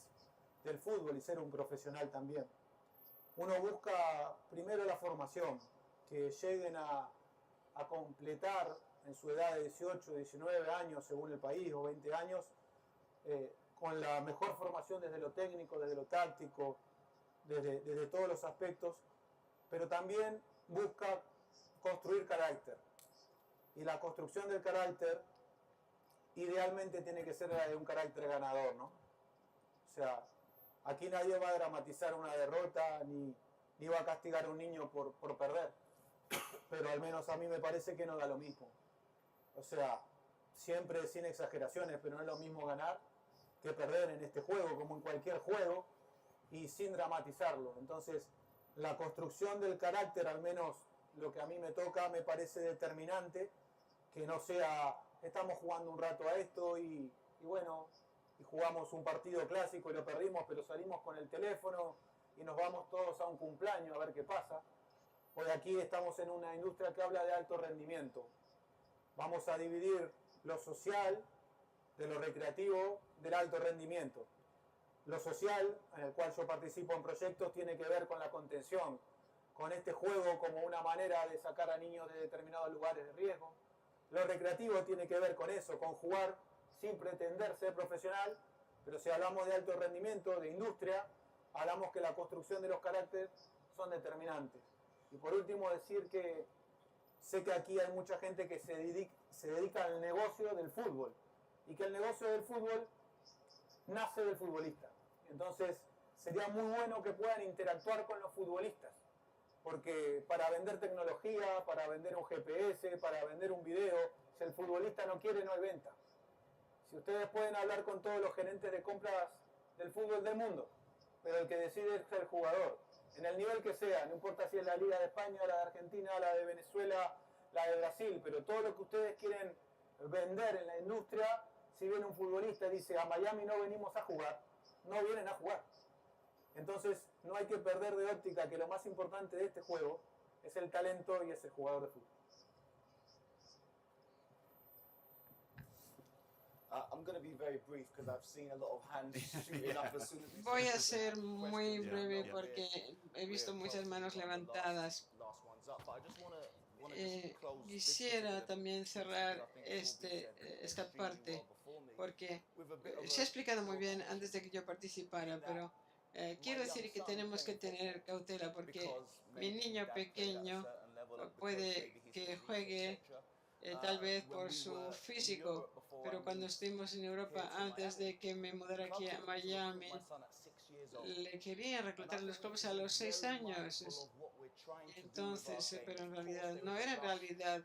del fútbol y ser un profesional también. Uno busca primero la formación, que lleguen a completar en su edad de 18, 19 años, según el país, o 20 años, con la mejor formación desde lo técnico, desde lo táctico, desde todos los aspectos, pero también busca construir carácter. Y la construcción del carácter idealmente tiene que ser la de un carácter ganador, ¿no? O sea, aquí nadie va a dramatizar una derrota ni va a castigar a un niño por perder, pero al menos a mí me parece que no da lo mismo. O sea, siempre sin exageraciones, pero no es lo mismo ganar que perder en este juego, como en cualquier juego, y sin dramatizarlo. Entonces, la construcción del carácter, al menos lo que a mí me toca, me parece determinante, que no sea, estamos jugando un rato a esto y bueno, y jugamos un partido clásico y lo perdimos, pero salimos con el teléfono y nos vamos todos a un cumpleaños a ver qué pasa. Hoy aquí estamos en una industria que habla de alto rendimiento. Vamos a dividir lo social de lo recreativo del alto rendimiento. Lo social, en el cual yo participo en proyectos, tiene que ver con la contención, con este juego como una manera de sacar a niños de determinados lugares de riesgo. Lo recreativo tiene que ver con eso, con jugar sin pretender ser profesional, pero si hablamos de alto rendimiento, de industria, hablamos que la construcción de los caracteres son determinantes. Y por último decir que sé que aquí hay mucha gente que se dedica al negocio del fútbol y que el negocio del fútbol nace del futbolista. Entonces sería muy bueno que puedan interactuar con los futbolistas, porque para vender tecnología, para vender un GPS, para vender un video, si el futbolista no quiere, no hay venta. Si ustedes pueden hablar con todos los gerentes de compras del fútbol del mundo, pero el que decide es el jugador, en el nivel que sea, no importa si es la Liga de España, la de Argentina, la de Venezuela, la de Brasil, pero todo lo que ustedes quieren vender en la industria, si viene un futbolista y dice a Miami no venimos a jugar, no vienen a jugar. Entonces no hay que perder de óptica que lo más importante de este juego es el talento y es el jugador de fútbol. Voy a ser muy breve porque he visto muchas manos levantadas. Quisiera también cerrar esta parte porque se ha explicado muy bien antes de que yo participara, pero quiero decir que tenemos que tener cautela porque mi niño pequeño puede que juegue tal vez por su físico, pero cuando estuvimos en Europa, antes de que me mudara aquí a Miami, le querían reclutar en los clubes a los 6 años. Entonces, pero en realidad no era en realidad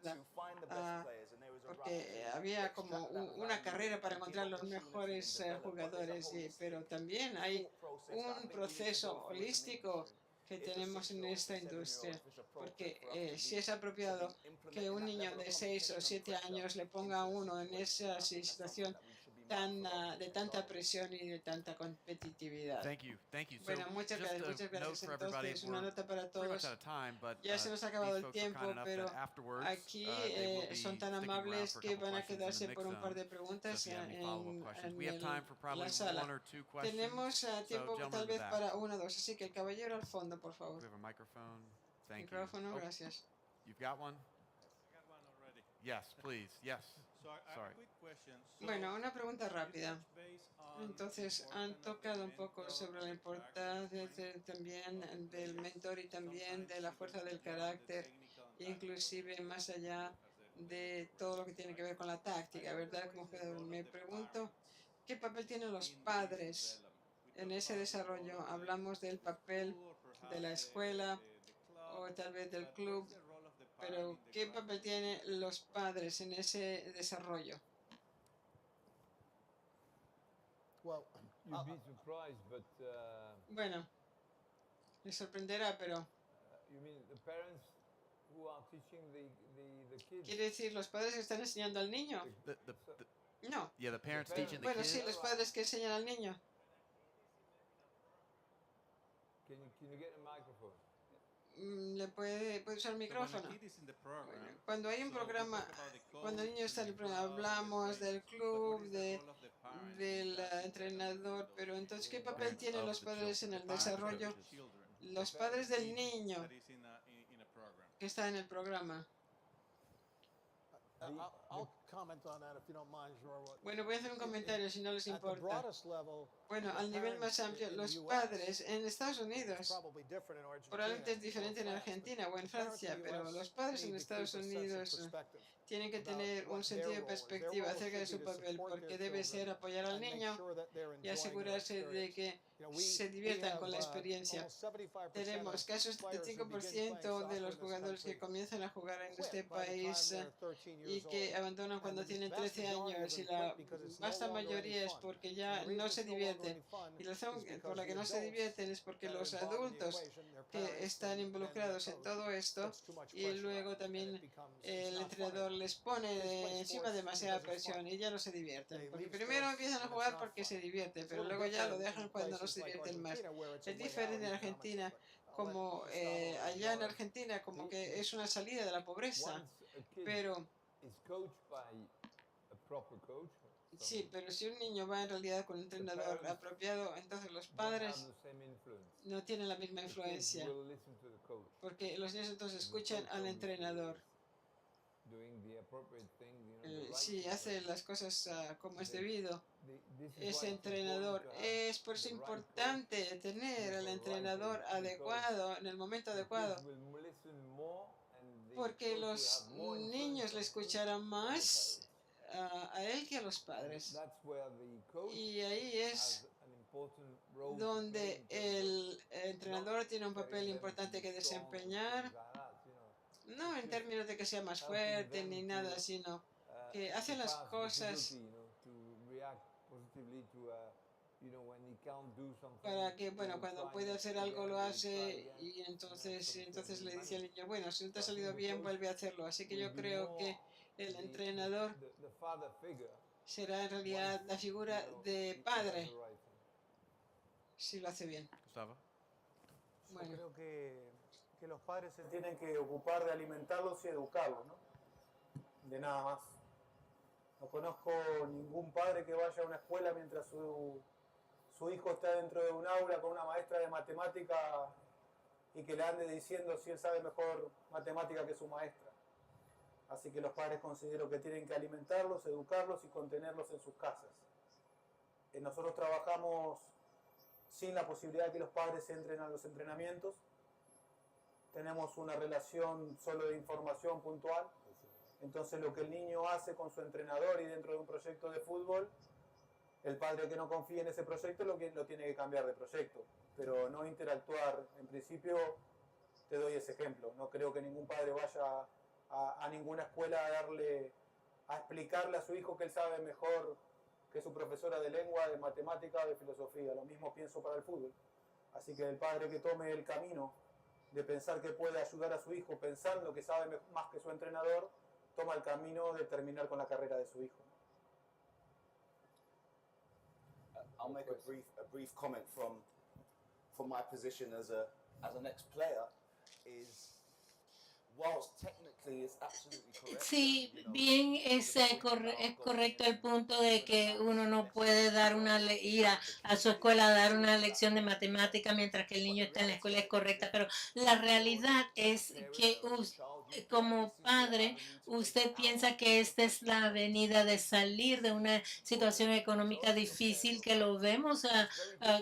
porque había como una carrera para encontrar los mejores jugadores, pero también hay un proceso holístico que tenemos en esta industria, porque si es apropiado que un niño de 6 o 7 años le ponga a uno en esa situación de tanta presión y de tanta competitividad. Bueno, muchas gracias. Entonces, una nota para todos. Ya se nos ha acabado el tiempo, pero aquí son tan amables que van a quedarse por un par de preguntas en la sala. Tenemos tiempo tal vez para 1 o 2, así que el caballero al fondo, por favor. Micrófono, gracias. You've got one? Yes, please. Yes. Sorry. Bueno, una pregunta rápida. Entonces, han tocado un poco sobre la importancia también del mentor y también de la fuerza del carácter, inclusive más allá de todo lo que tiene que ver con la táctica, ¿verdad? Como jugador, me pregunto, ¿qué papel tienen los padres en ese desarrollo? Hablamos del papel de la escuela o tal vez del club, pero ¿qué papel tienen los padres en ese desarrollo? You'd be surprised, but Bueno, les sorprenderá, pero you mean the parents who are teaching the kids? ¿quiere decir los padres que están enseñando al niño? No. Yeah, the parents parents. teaching the Bueno, kids. sí, los padres que enseñan al niño. Can you get a microphone? ¿Le puede usar el micrófono? Bueno, cuando hay un programa, cuando el niño está en el programa, hablamos del club, del entrenador, pero entonces, ¿qué papel tienen los padres en el desarrollo? Los padres del niño que está en el programa. I'll comment on that if you don't mind, Jorwa. Bueno, voy a hacer un comentario si no les At the importa. broadest level, Bueno, al nivel más amplio, los padres en Estados Unidos, probably different in Argentina. probablemente es diferente en Argentina o en Francia, pero los padres en Estados Unidos tienen que tener un sentido de perspectiva acerca de su papel, porque debe ser apoyar al niño y asegurarse de que se diviertan con la experiencia. Tenemos casi un 75% de los jugadores que comienzan a jugar en este país y que abandonan cuando tienen 13 años, y la vasta mayoría es porque ya no se divierten. Y la razón por la que no se divierten es porque los adultos que están involucrados en todo esto, y luego también el entrenador les pone encima demasiada presión y ya no se divierten. Porque primero empiezan a jugar porque se divierten, pero luego ya lo dejan cuando no se divierten más. Es diferente en Argentina, como allá en Argentina, como que es una salida de la pobreza. Pero sí, pero si un niño va en realidad con un entrenador apropiado, entonces los padres no tienen la misma influencia, porque los niños entonces escuchan al entrenador. Si hace las cosas como es debido, ese entrenador. Es por eso importante tener al entrenador adecuado en el momento adecuado, porque los niños le escucharán más a él que a los padres. Y ahí es donde el entrenador tiene un papel importante que desempeñar, no en términos de que sea más fuerte ni nada, sino que hace las cosas para que, bueno, cuando puede hacer algo lo hace, y entonces le dice al niño, bueno, si no te ha salido bien, vuelve a hacerlo. Así que yo creo que el entrenador será en realidad la figura de padre si lo hace bien. Gustavo? Bueno. Yo creo que los padres se tienen que ocupar de alimentarlos y educarlos, ¿no? De nada más. No conozco ningún padre que vaya a una escuela mientras su hijo está dentro de un aula con una maestra de matemática y que le ande diciendo si él sabe mejor matemática que su maestra. Así que los padres considero que tienen que alimentarlos, educarlos y contenerlos en sus casas. Nosotros trabajamos sin la posibilidad de que los padres entren a los entrenamientos. Tenemos una relación solo de información puntual. Entonces lo que el niño hace con su entrenador y dentro de un proyecto de fútbol, el padre que no confía en ese proyecto lo tiene que cambiar de proyecto, pero no interactuar. En principio, te doy ese ejemplo. No creo que ningún padre vaya a ninguna escuela a explicarle a su hijo que él sabe mejor que su profesora de lengua, de matemática o de filosofía. Lo mismo pienso para el fútbol. Así que el padre que tome el camino de pensar que puede ayudar a su hijo pensando que sabe más que su entrenador, toma el camino de terminar con la carrera de su hijo. I'll make a brief comment from my position as an ex-player. Is Sí, bien es correcto el punto de que uno no puede dar ir a su escuela a dar una lección de matemática mientras que el niño está en la escuela, es correcta, pero la realidad es que como padre usted piensa que esta es la avenida de salir de una situación económica difícil que lo vemos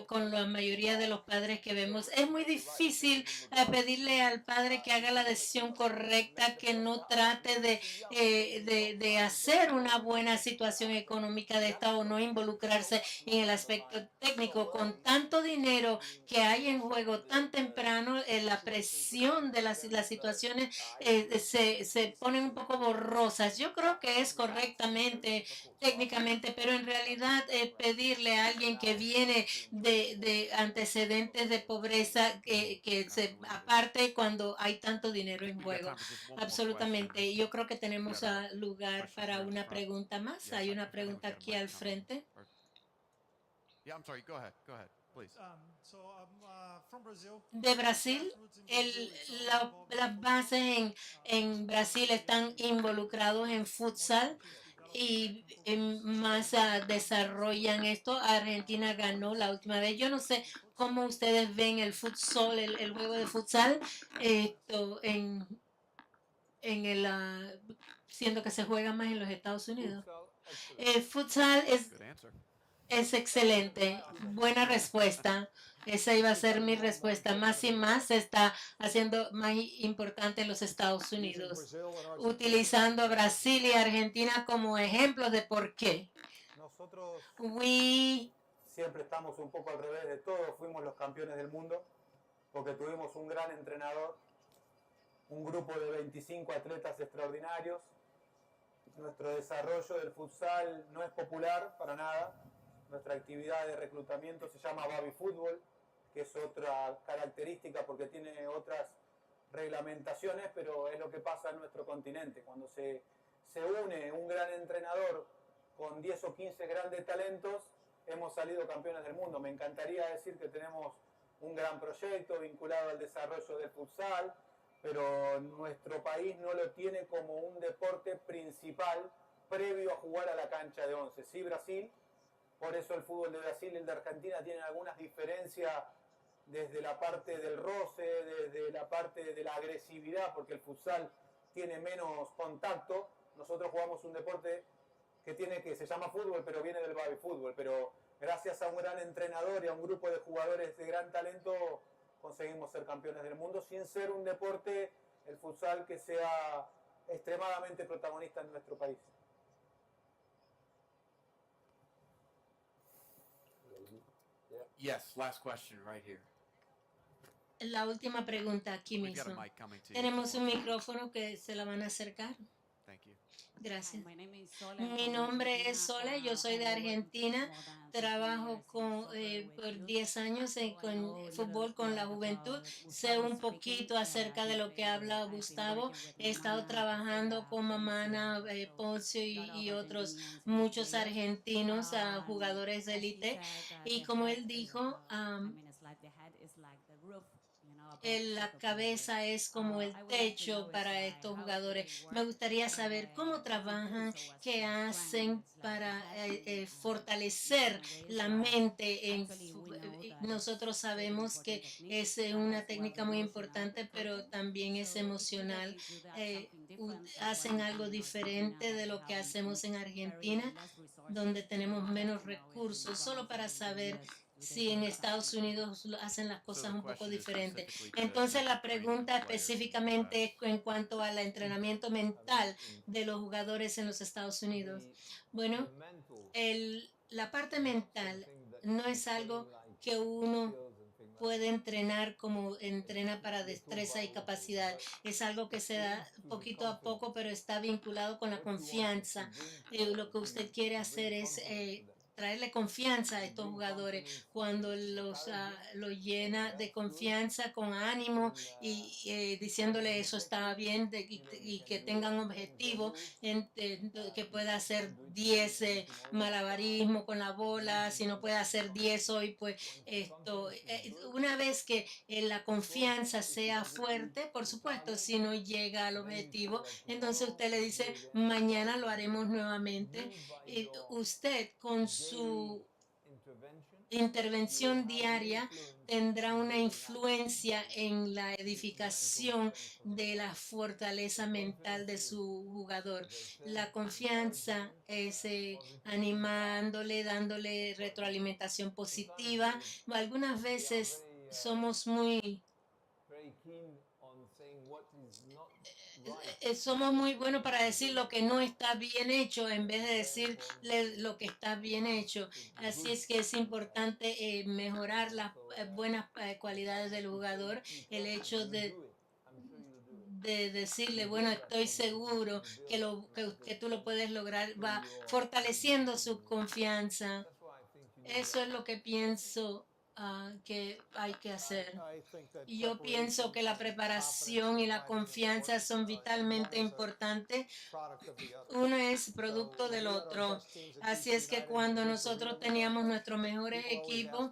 con la mayoría de los padres que vemos. Es muy difícil pedirle al padre que haga la decisión correcta, que no trate de hacer una buena situación económica de esta o no involucrarse en el aspecto técnico. Con tanto dinero que hay en juego tan temprano, la presión de las situaciones se ponen un poco borrosas. Yo creo que es correctamente técnicamente, pero en realidad pedirle a alguien que viene de antecedentes de pobreza que se aparte cuando hay tanto dinero en juego. Absolutamente. Yo creo que tenemos lugar para una pregunta más. Hay una pregunta aquí al frente. Yeah, I'm sorry. Go ahead, please. De Brasil, las bases en Brasil están involucrados en futsal y más desarrollan esto. Argentina ganó la última vez. Yo no sé cómo ustedes ven el futsal, el juego de futsal, esto siendo que se juega más en los Estados Unidos. El futsal es excelente. Buena respuesta. Esa iba a ser mi respuesta. Más y más se está haciendo más importante en los Estados Unidos, utilizando a Brasil y Argentina como ejemplos de por qué. Nosotros We siempre estamos un poco al revés de todo. Fuimos los campeones del mundo porque tuvimos un gran entrenador, un grupo de 25 atletas extraordinarios. Nuestro desarrollo del futsal no es popular para nada. Nuestra actividad de reclutamiento se llama Baby Fútbol, que es otra característica porque tiene otras reglamentaciones, pero es lo que pasa en nuestro continente. Cuando se une un gran entrenador con 10 o 15 grandes talentos, hemos salido campeones del mundo. Me encantaría decir que tenemos un gran proyecto vinculado al desarrollo del futsal, pero nuestro país no lo tiene como un deporte principal previo a jugar a la cancha de 11. Sí, Brasil. Por eso el fútbol de Brasil y el de Argentina tienen algunas diferencias desde la parte del roce, desde la parte de la agresividad, porque el futsal tiene menos contacto. Nosotros jugamos un deporte que se llama fútbol, pero viene del baby fútbol. Pero gracias a un gran entrenador y a un grupo de jugadores de gran talento conseguimos ser campeones del mundo sin ser un deporte, el futsal, que sea extremadamente protagonista en nuestro país. Yes, last question right here. La última pregunta aquí We've got mismo. a mic coming to you. Tenemos un micrófono que se la van a acercar. Thank you. Gracias. Mi nombre es Sole, yo soy de Argentina. Trabajo por 10 años con fútbol con la juventud. Sé un poquito acerca de lo que habla Gustavo. He estado trabajando con Mamana, Poncio y otros muchos argentinos, jugadores de élite. Y como él dijo, la cabeza es como el techo para estos jugadores. Me gustaría saber cómo trabajan, qué hacen para fortalecer la mente. Nosotros sabemos que es una técnica muy importante, pero también es emocional. Hacen algo diferente de lo que hacemos en Argentina, donde tenemos menos recursos, solo para saber si en Estados Unidos hacen las cosas un poco diferentes. Entonces la pregunta específicamente es en cuanto al entrenamiento mental de los jugadores en los Estados Unidos. Bueno, la parte mental no es algo que uno puede entrenar como entrena para destreza y capacidad. Es algo que se da poquito a poco, pero está vinculado con la confianza. Lo que usted quiere hacer es traerle confianza a estos jugadores. Cuando los llena de confianza, con ánimo y diciéndole eso está bien y que tengan objetivo, que pueda hacer 10 malabarismo con la bola, si no puede hacer 10 hoy, pues una vez que la confianza sea fuerte, por supuesto, si no llega al objetivo, entonces usted le dice, mañana lo haremos nuevamente. Y usted con su intervención diaria tendrá una influencia en la edificación de la fortaleza mental de su jugador. La confianza es animándole, dándole retroalimentación positiva. Algunas veces somos muy somos muy buenos para decir lo que no está bien hecho en vez de decirle lo que está bien hecho. Así es que es importante mejorar las buenas cualidades del jugador. El hecho de decirle, bueno, estoy seguro que tú lo puedes lograr, va fortaleciendo su confianza. Eso es lo que pienso que hay que hacer. Y yo pienso que la preparación y la confianza son vitalmente importantes. Uno es producto del otro. Así es que cuando nosotros teníamos nuestros mejores equipos,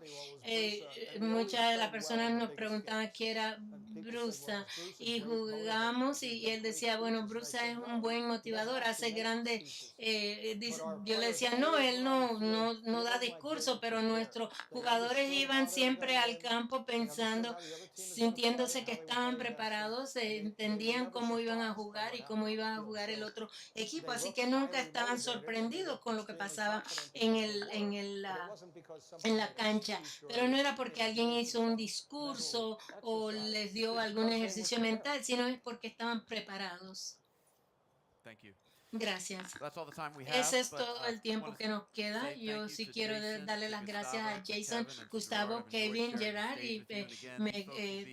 muchas de las personas nos preguntaban qué era Brusa y jugamos y él decía, bueno, Brusa es un buen motivador, hace grandes, yo le decía, no, él no da discurso, pero nuestros jugadores iban siempre al campo pensando, sintiéndose que estaban preparados, entendían cómo iban a jugar y cómo iba a jugar el otro equipo, así que nunca estaban sorprendidos con lo que pasaba en la cancha, pero no era porque alguien hizo un discurso o les dio algún ejercicio mental, sino es porque estaban preparados. Gracias. Ese es todo el tiempo que nos queda. Yo sí quiero darle las gracias a Jason, Gustavo, Kevin, Gerard y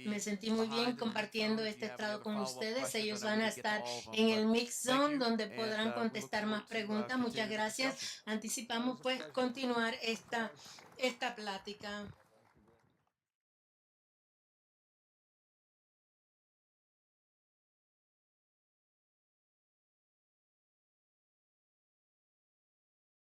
me sentí muy bien compartiendo este estrado con ustedes. Ellos van a estar en el Mix Zone donde podrán contestar más preguntas. Muchas gracias. Anticipamos pues continuar esta plática.